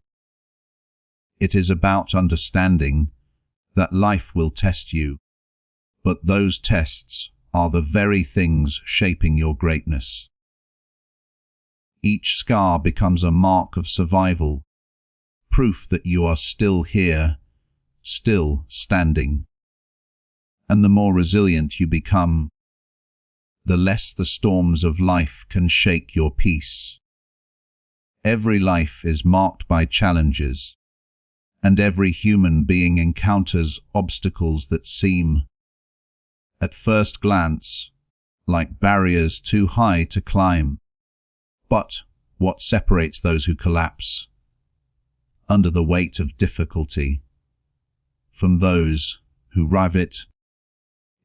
It is about understanding that life will test you, but those tests are the very things shaping your greatness. Each scar becomes a mark of survival, proof that you are still here, still standing. And the more resilient you become, the less the storms of life can shake your peace. Every life is marked by challenges, and every human being encounters obstacles that seem, at first glance, like barriers too high to climb. But what separates those who collapse under the weight of difficulty from those who rive it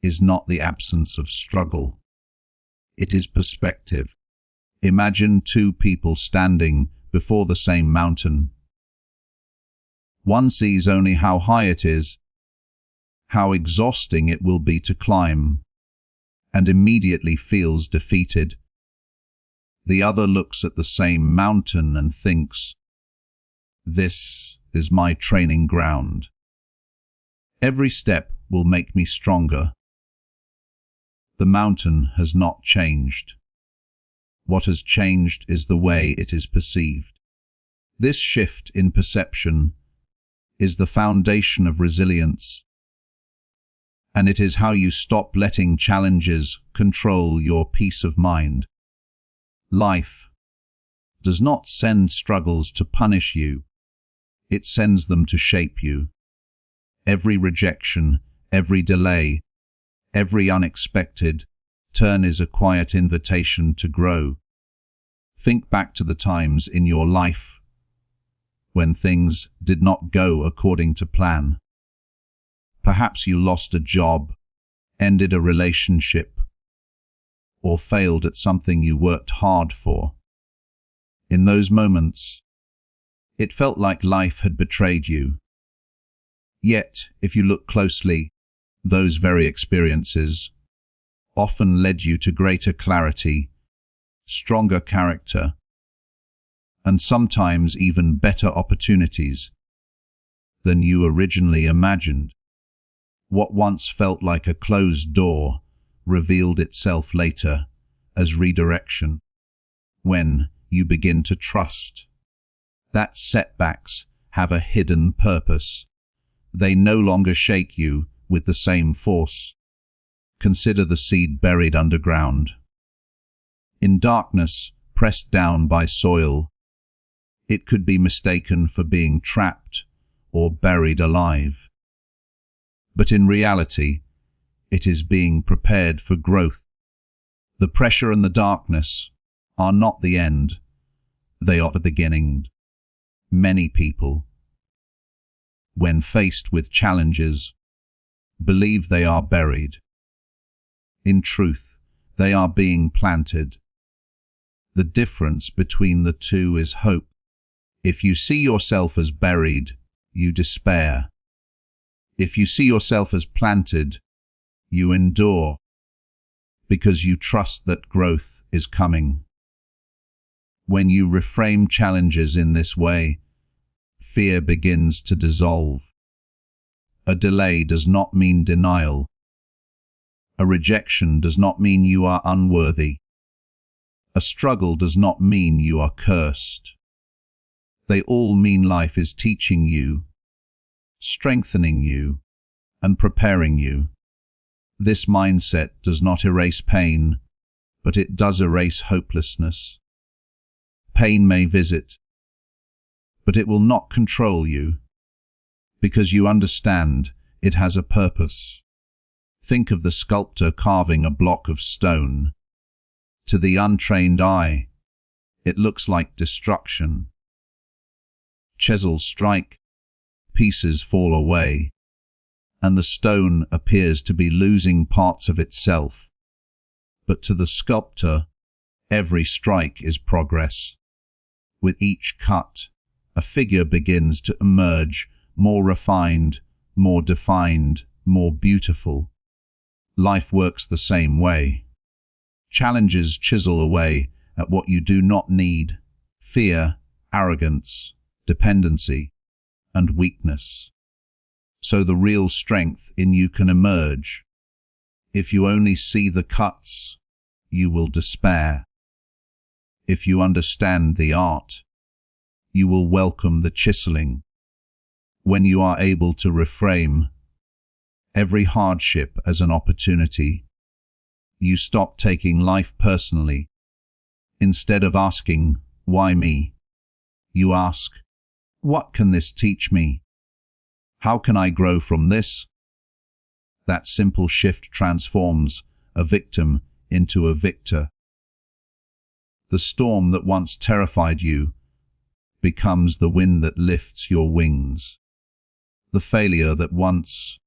is not the absence of struggle. It is perspective. Imagine two people standing before the same mountain. One sees only how high it is, how exhausting it will be to climb, and immediately feels defeated. The other looks at the same mountain and thinks, "This is my training ground. Every step will make me stronger." The mountain has not changed. What has changed is the way it is perceived. This shift in perception is the foundation of resilience, and it is how you stop letting challenges control your peace of mind. Life does not send struggles to punish you. It sends them to shape you. Every rejection, every delay, every unexpected turn is a quiet invitation to grow. Think back to the times in your life when things did not go according to plan. Perhaps you lost a job, ended a relationship, or failed at something you worked hard for. In those moments, it felt like life had betrayed you. Yet, if you look closely, those very experiences often led you to greater clarity, stronger character, and sometimes even better opportunities than you originally imagined. What once felt like a closed door revealed itself later as redirection when you begin to trust that setbacks have a hidden purpose. They no longer shake you with the same force. Consider the seed buried underground. In darkness, pressed down by soil, it could be mistaken for being trapped or buried alive. But in reality, it is being prepared for growth. The pressure and the darkness are not the end, they are the beginning. Many people, when faced with challenges, believe they are buried. In truth, they are being planted. The difference between the two is hope. If you see yourself as buried, you despair. If you see yourself as planted, you endure, because you trust that growth is coming. When you reframe challenges in this way, fear begins to dissolve. A delay does not mean denial. A rejection does not mean you are unworthy. A struggle does not mean you are cursed. They all mean life is teaching you, strengthening you, and preparing you. This mindset does not erase pain, but it does erase hopelessness. Pain may visit, but it will not control you, because you understand it has a purpose. Think of the sculptor carving a block of stone. To the untrained eye, it looks like destruction. Chisels strike, pieces fall away, and the stone appears to be losing parts of itself. But to the sculptor, every strike is progress. With each cut, a figure begins to emerge, more refined, more defined, more beautiful. Life works the same way. Challenges chisel away at what you do not need: fear, arrogance, dependency, and weakness. So the real strength in you can emerge. If you only see the cuts, you will despair. If you understand the art, you will welcome the chiseling. When you are able to reframe every hardship as an opportunity, you stop taking life personally. Instead of asking, "Why me?" you ask, "What can this teach me? How can I grow from this?" That simple shift transforms a victim into a victor. The storm that once terrified you becomes the wind that lifts your wings. The failure that once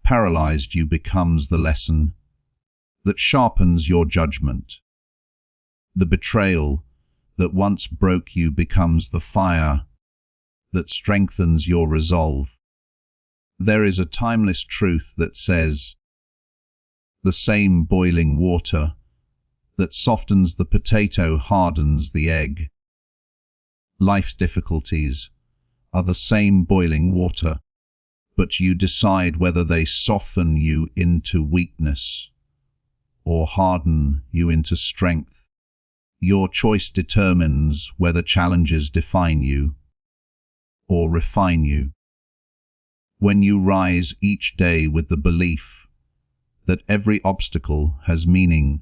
paralyzed you becomes the lesson that sharpens your judgment. The betrayal that once broke you becomes the fire that strengthens your resolve. There is a timeless truth that says, the same boiling water that softens the potato hardens the egg. Life's difficulties are the same boiling water, but you decide whether they soften you into weakness or harden you into strength. Your choice determines whether challenges define you or refine you. When you rise each day with the belief that every obstacle has meaning,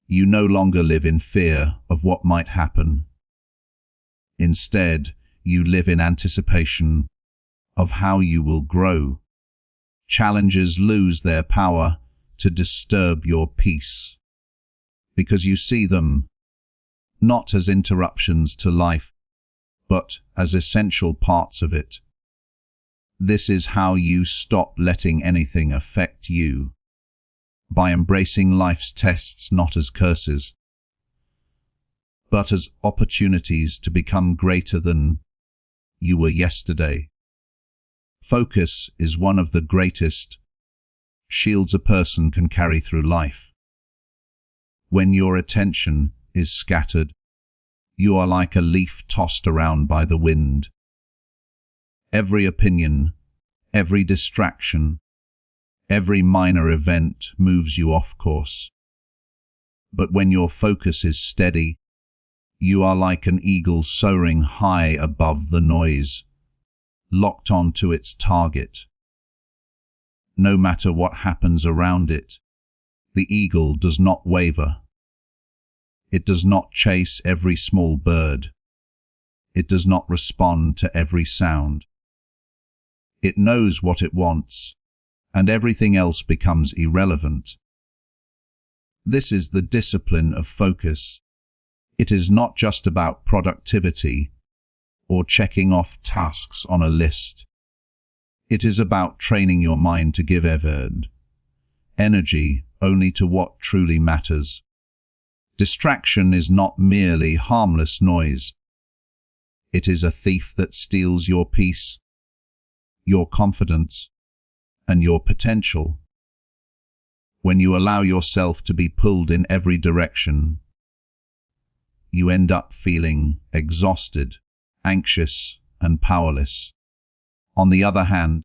you no longer live in fear of what might happen. Instead, you live in anticipation of how you will grow. Challenges lose their power to disturb your peace, because you see them not as interruptions to life, but as essential parts of it. This is how you stop letting anything affect you, by embracing life's tests not as curses, but as opportunities to become greater than you were yesterday. Focus is one of the greatest shields a person can carry through life. When your attention is scattered, you are like a leaf tossed around by the wind. Every opinion, every distraction, every minor event moves you off course. But when your focus is steady, you are like an eagle soaring high above the noise, locked onto its target. No matter what happens around it, the eagle does not waver. It does not chase every small bird. It does not respond to every sound. It knows what it wants, and everything else becomes irrelevant. This is the discipline of focus. It is not just about productivity or checking off tasks on a list. It is about training your mind to give energy only to what truly matters. Distraction is not merely harmless noise. It is a thief that steals your peace, your confidence, and your potential. When you allow yourself to be pulled in every direction, you end up feeling exhausted, anxious, and powerless. On the other hand,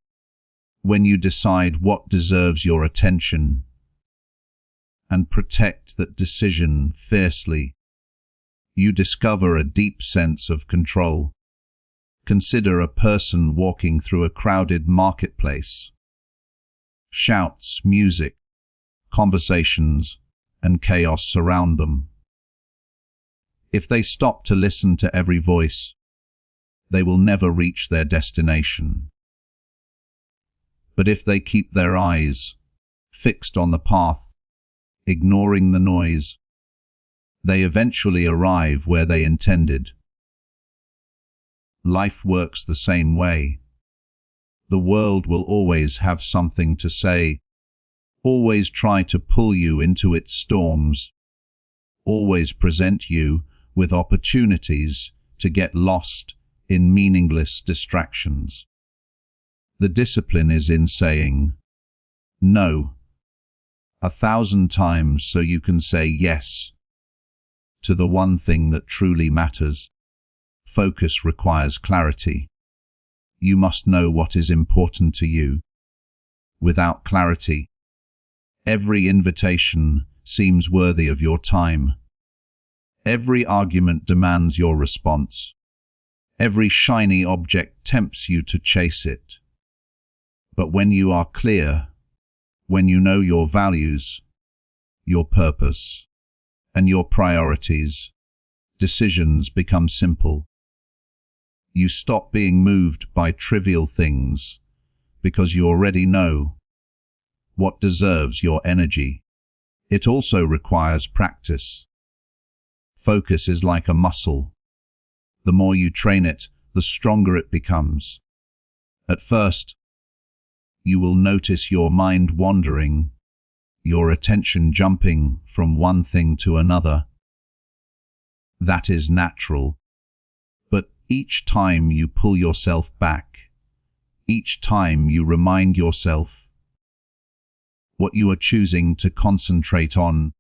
when you decide what deserves your attention and protect that decision fiercely, you discover a deep sense of control. Consider a person walking through a crowded marketplace. Shouts, music, conversations, and chaos surround them. If they stop to listen to every voice, they will never reach their destination. But if they keep their eyes fixed on the path, ignoring the noise, they eventually arrive where they intended. Life works the same way. The world will always have something to say, always try to pull you into its storms, always present you with opportunities to get lost in meaningless distractions. The discipline is in saying no 1,000 times so you can say yes to the one thing that truly matters. Focus requires clarity. You must know what is important to you. Without clarity, every invitation seems worthy of your time. Every argument demands your response. Every shiny object tempts you to chase it. But when you are clear, when you know your values, your purpose, and your priorities, decisions become simple. You stop being moved by trivial things because you already know what deserves your energy. It also requires practice. Focus is like a muscle. The more you train it, the stronger it becomes. At first, you will notice your mind wandering, your attention jumping from one thing to another. That is natural. But each time you pull yourself back, each time you remind yourself what you are choosing to concentrate on,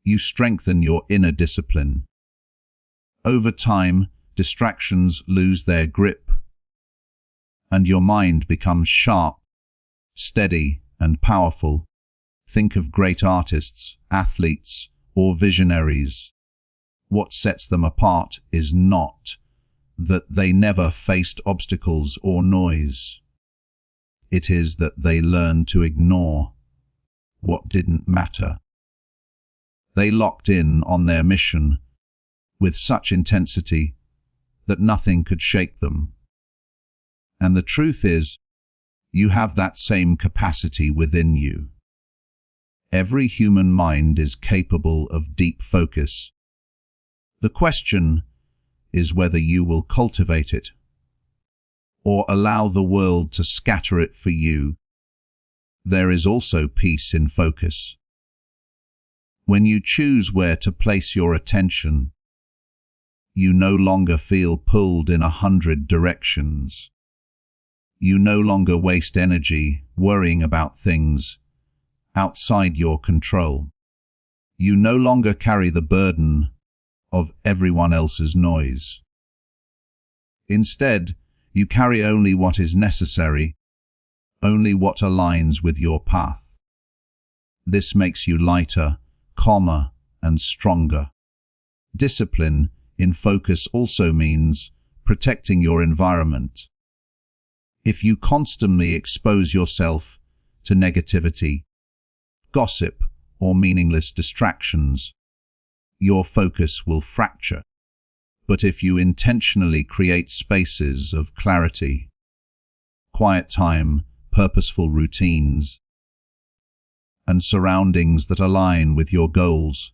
you strengthen your inner discipline. Over time, distractions lose their grip, and your mind becomes sharp, steady, and powerful. Think of great artists, athletes, or visionaries. What sets them apart is not that they never faced obstacles or noise. It is that they learned to ignore what didn't matter. They locked in on their mission with such intensity that nothing could shake them. And the truth is, you have that same capacity within you. Every human mind is capable of deep focus. The question is whether you will cultivate it or allow the world to scatter it for you. There is also peace in focus. When you choose where to place your attention, you no longer feel pulled in 100 directions. You no longer waste energy worrying about things outside your control. You no longer carry the burden of everyone else's noise. Instead, you carry only what is necessary, only what aligns with your path. This makes you lighter, calmer, and stronger. Discipline in focus also means protecting your environment. If you constantly expose yourself to negativity, gossip, or meaningless distractions, your focus will fracture. But if you intentionally create spaces of clarity, quiet time, purposeful routines, and surroundings that align with your goals,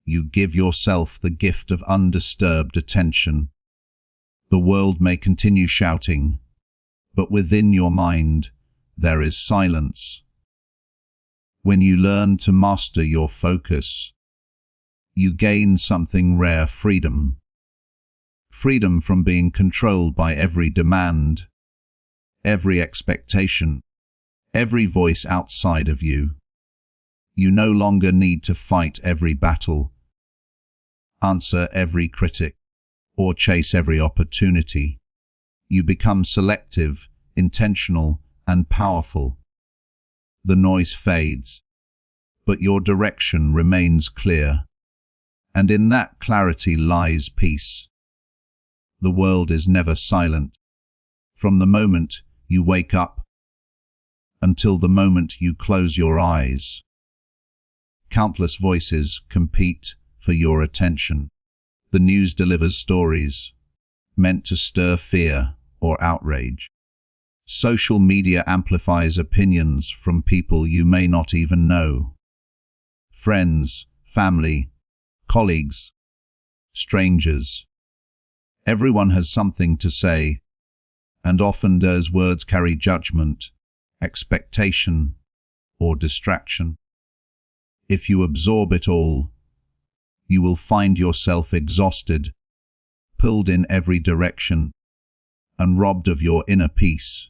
you give yourself the gift of undisturbed attention. The world may continue shouting, but within your mind there is silence. When you learn to master your focus, you gain something rare: freedom. Freedom from being controlled by every demand, every expectation, every voice outside of you. You no longer need to fight every battle, answer every critic, or chase every opportunity. You become selective, intentional, and powerful. The noise fades, but your direction remains clear, and in that clarity lies peace. The world is never silent. From the moment you wake up until the moment you close your eyes, countless voices compete for your attention. The news delivers stories meant to stir fear or outrage. Social media amplifies opinions from people you may not even know. Friends, family, colleagues, strangers. Everyone has something to say, and often those words carry judgment, expectation, or distraction. If you absorb it all, you will find yourself exhausted, pulled in every direction, and robbed of your inner peace.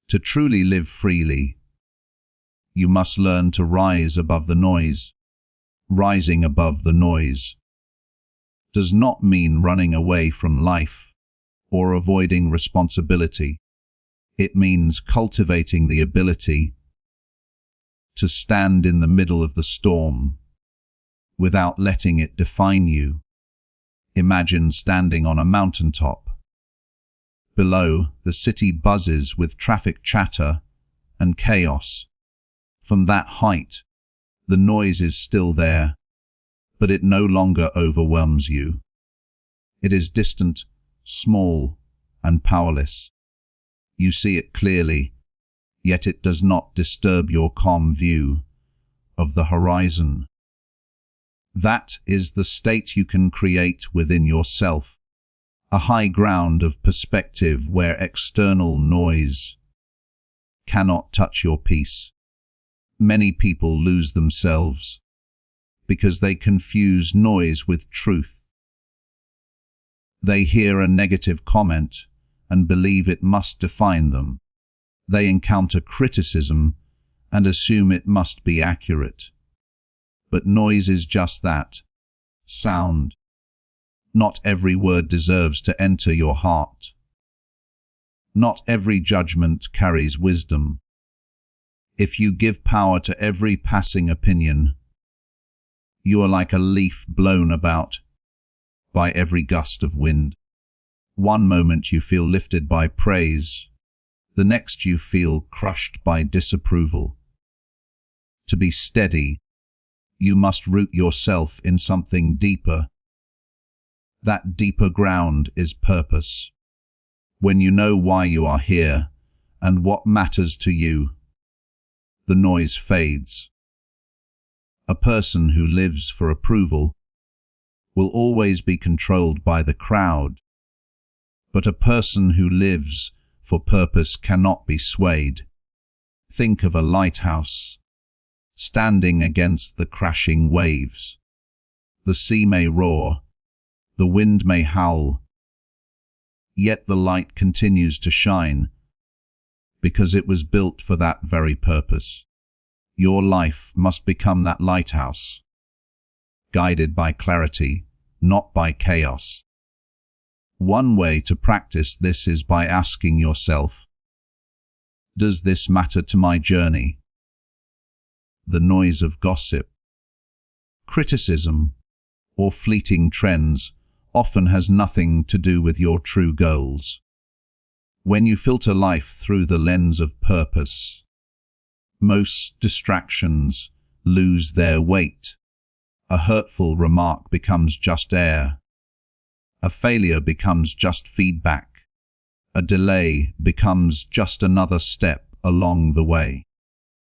To truly live freely, you must learn to rise above the noise. Rising above the noise does not mean running away from life or avoiding responsibility. It means cultivating the ability to stand in the middle of the storm without letting it define you. Imagine standing on a mountaintop. Below, the city buzzes with traffic chatter and chaos. From that height, the noise is still there, but it no longer overwhelms you. It is distant, small, and powerless. You see it clearly, yet it does not disturb your calm view of the horizon. That is the state you can create within yourself, a high ground of perspective where external noise cannot touch your peace. Many people lose themselves because they confuse noise with truth. They hear a negative comment and believe it must define them. They encounter criticism and assume it must be accurate. But noise is just that, sound. Not every word deserves to enter your heart. Not every judgment carries wisdom. If you give power to every passing opinion, you are like a leaf blown about by every gust of wind. One moment you feel lifted by praise, the next you feel crushed by disapproval. To be steady, you must root yourself in something deeper. That deeper ground is purpose. When you know why you are here and what matters to you, the noise fades. A person who lives for approval will always be controlled by the crowd, but a person who lives for purpose cannot be swayed. Think of a lighthouse standing against the crashing waves. The sea may roar, the wind may howl, Yet the light continues to shine because it was built for that very purpose. Your life must become that lighthouse, guided by clarity, not by chaos. One way to practice this is by asking yourself, does this matter to my journey? The noise of gossip, criticism, or fleeting trends often has nothing to do with your true goals. When you filter life through the lens of purpose, most distractions lose their weight. A hurtful remark becomes just air. A failure becomes just feedback. A delay becomes just another step along the way.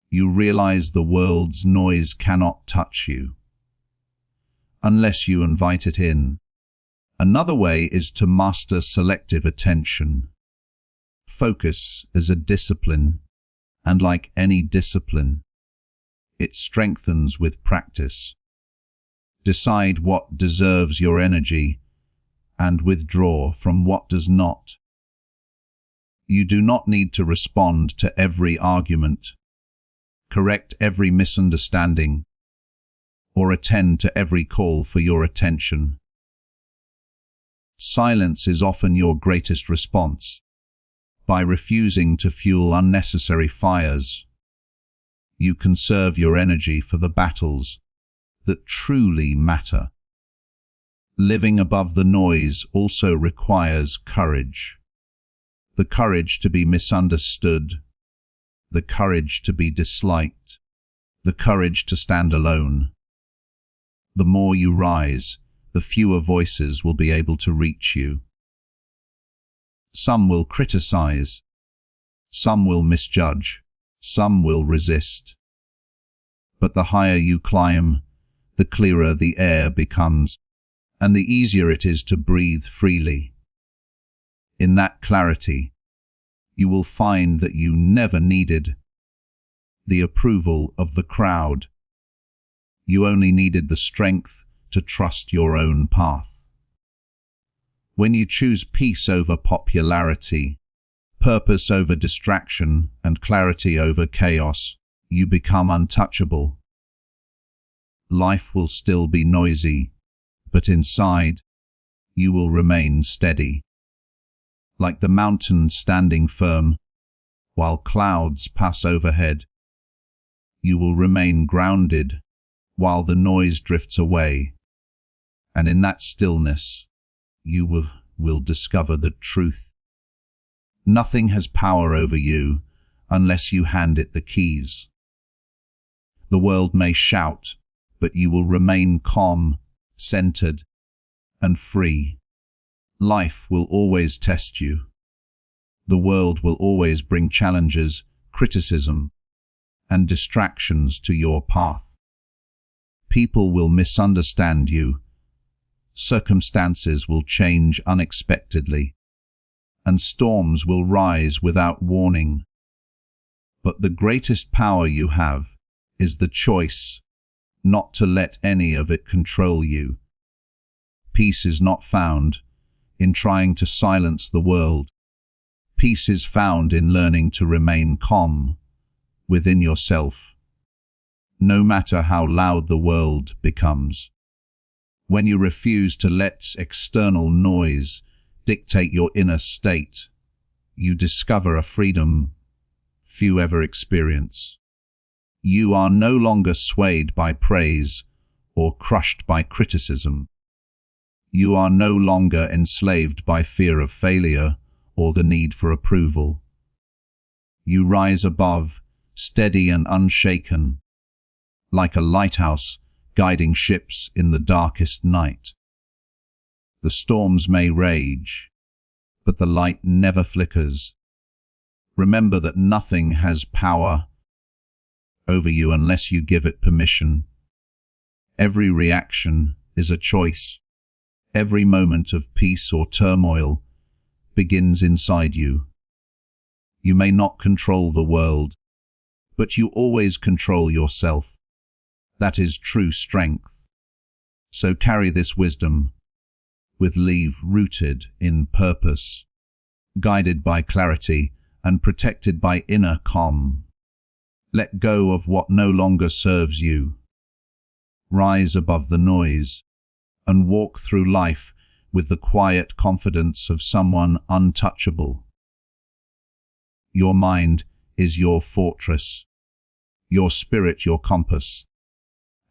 You realize the world's noise cannot touch you unless you invite it in. Another way is to master selective attention. Focus is a discipline, and like any discipline, it strengthens with practice. Decide what deserves your energy and withdraw from what does not. You do not need to respond to every argument, correct every misunderstanding, or attend to every call for your attention. Silence is often your greatest response. By refusing to fuel unnecessary fires, you conserve your energy for the battles that truly matter. Living above the noise also requires courage. The courage to be misunderstood, the courage to be disliked, the courage to stand alone. The more you rise, the fewer voices will be able to reach you. Some will criticize, some will misjudge, some will resist. But the higher you climb, the clearer the air becomes, and the easier it is to breathe freely. In that clarity, you will find that you never needed the approval of the crowd. You only needed the strength to trust your own path. When you choose peace over popularity, purpose over distraction, and clarity over chaos, you become untouchable. Life will still be noisy, but inside, you will remain steady. Like the mountain standing firm, while clouds pass overhead, you will remain grounded while the noise drifts away. And in that stillness, you will discover the truth. Nothing has power over you unless you hand it the keys. The world may shout, but you will remain calm, centered, and free. Life will always test you. The world will always bring challenges, criticism, and distractions to your path. People will misunderstand you. Circumstances will change unexpectedly, and storms will rise without warning. But the greatest power you have is the choice not to let any of it control you. Peace is not found in trying to silence the world. Peace is found in learning to remain calm within yourself, no matter how loud the world becomes. When you refuse to let external noise dictate your inner state, you discover a freedom few ever experience. You are no longer swayed by praise or crushed by criticism. You are no longer enslaved by fear of failure or the need for approval. You rise above, steady and unshaken, like a lighthouse guiding ships in the darkest night. The storms may rage, but the light never flickers. Remember that nothing has power over you unless you give it permission. Every reaction is a choice. Every moment of peace or turmoil begins inside you. You may not control the world, but you always control yourself. That is true strength. So carry this wisdom with leave rooted in purpose. guided by clarity and protected by inner calm. Let go of what no longer serves you. Rise above the noise and walk through life with the quiet confidence of someone untouchable. Your mind is your fortress, your spirit your compass,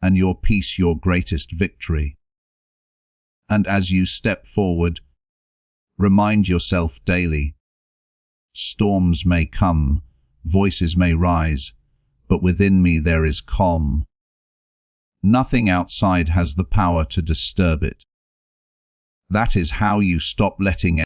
and your peace your greatest victory. And as you step forward, remind yourself daily, storms may come, voices may rise, but within me there is calm. Nothing outside has the power to disturb it. That is how you stop letting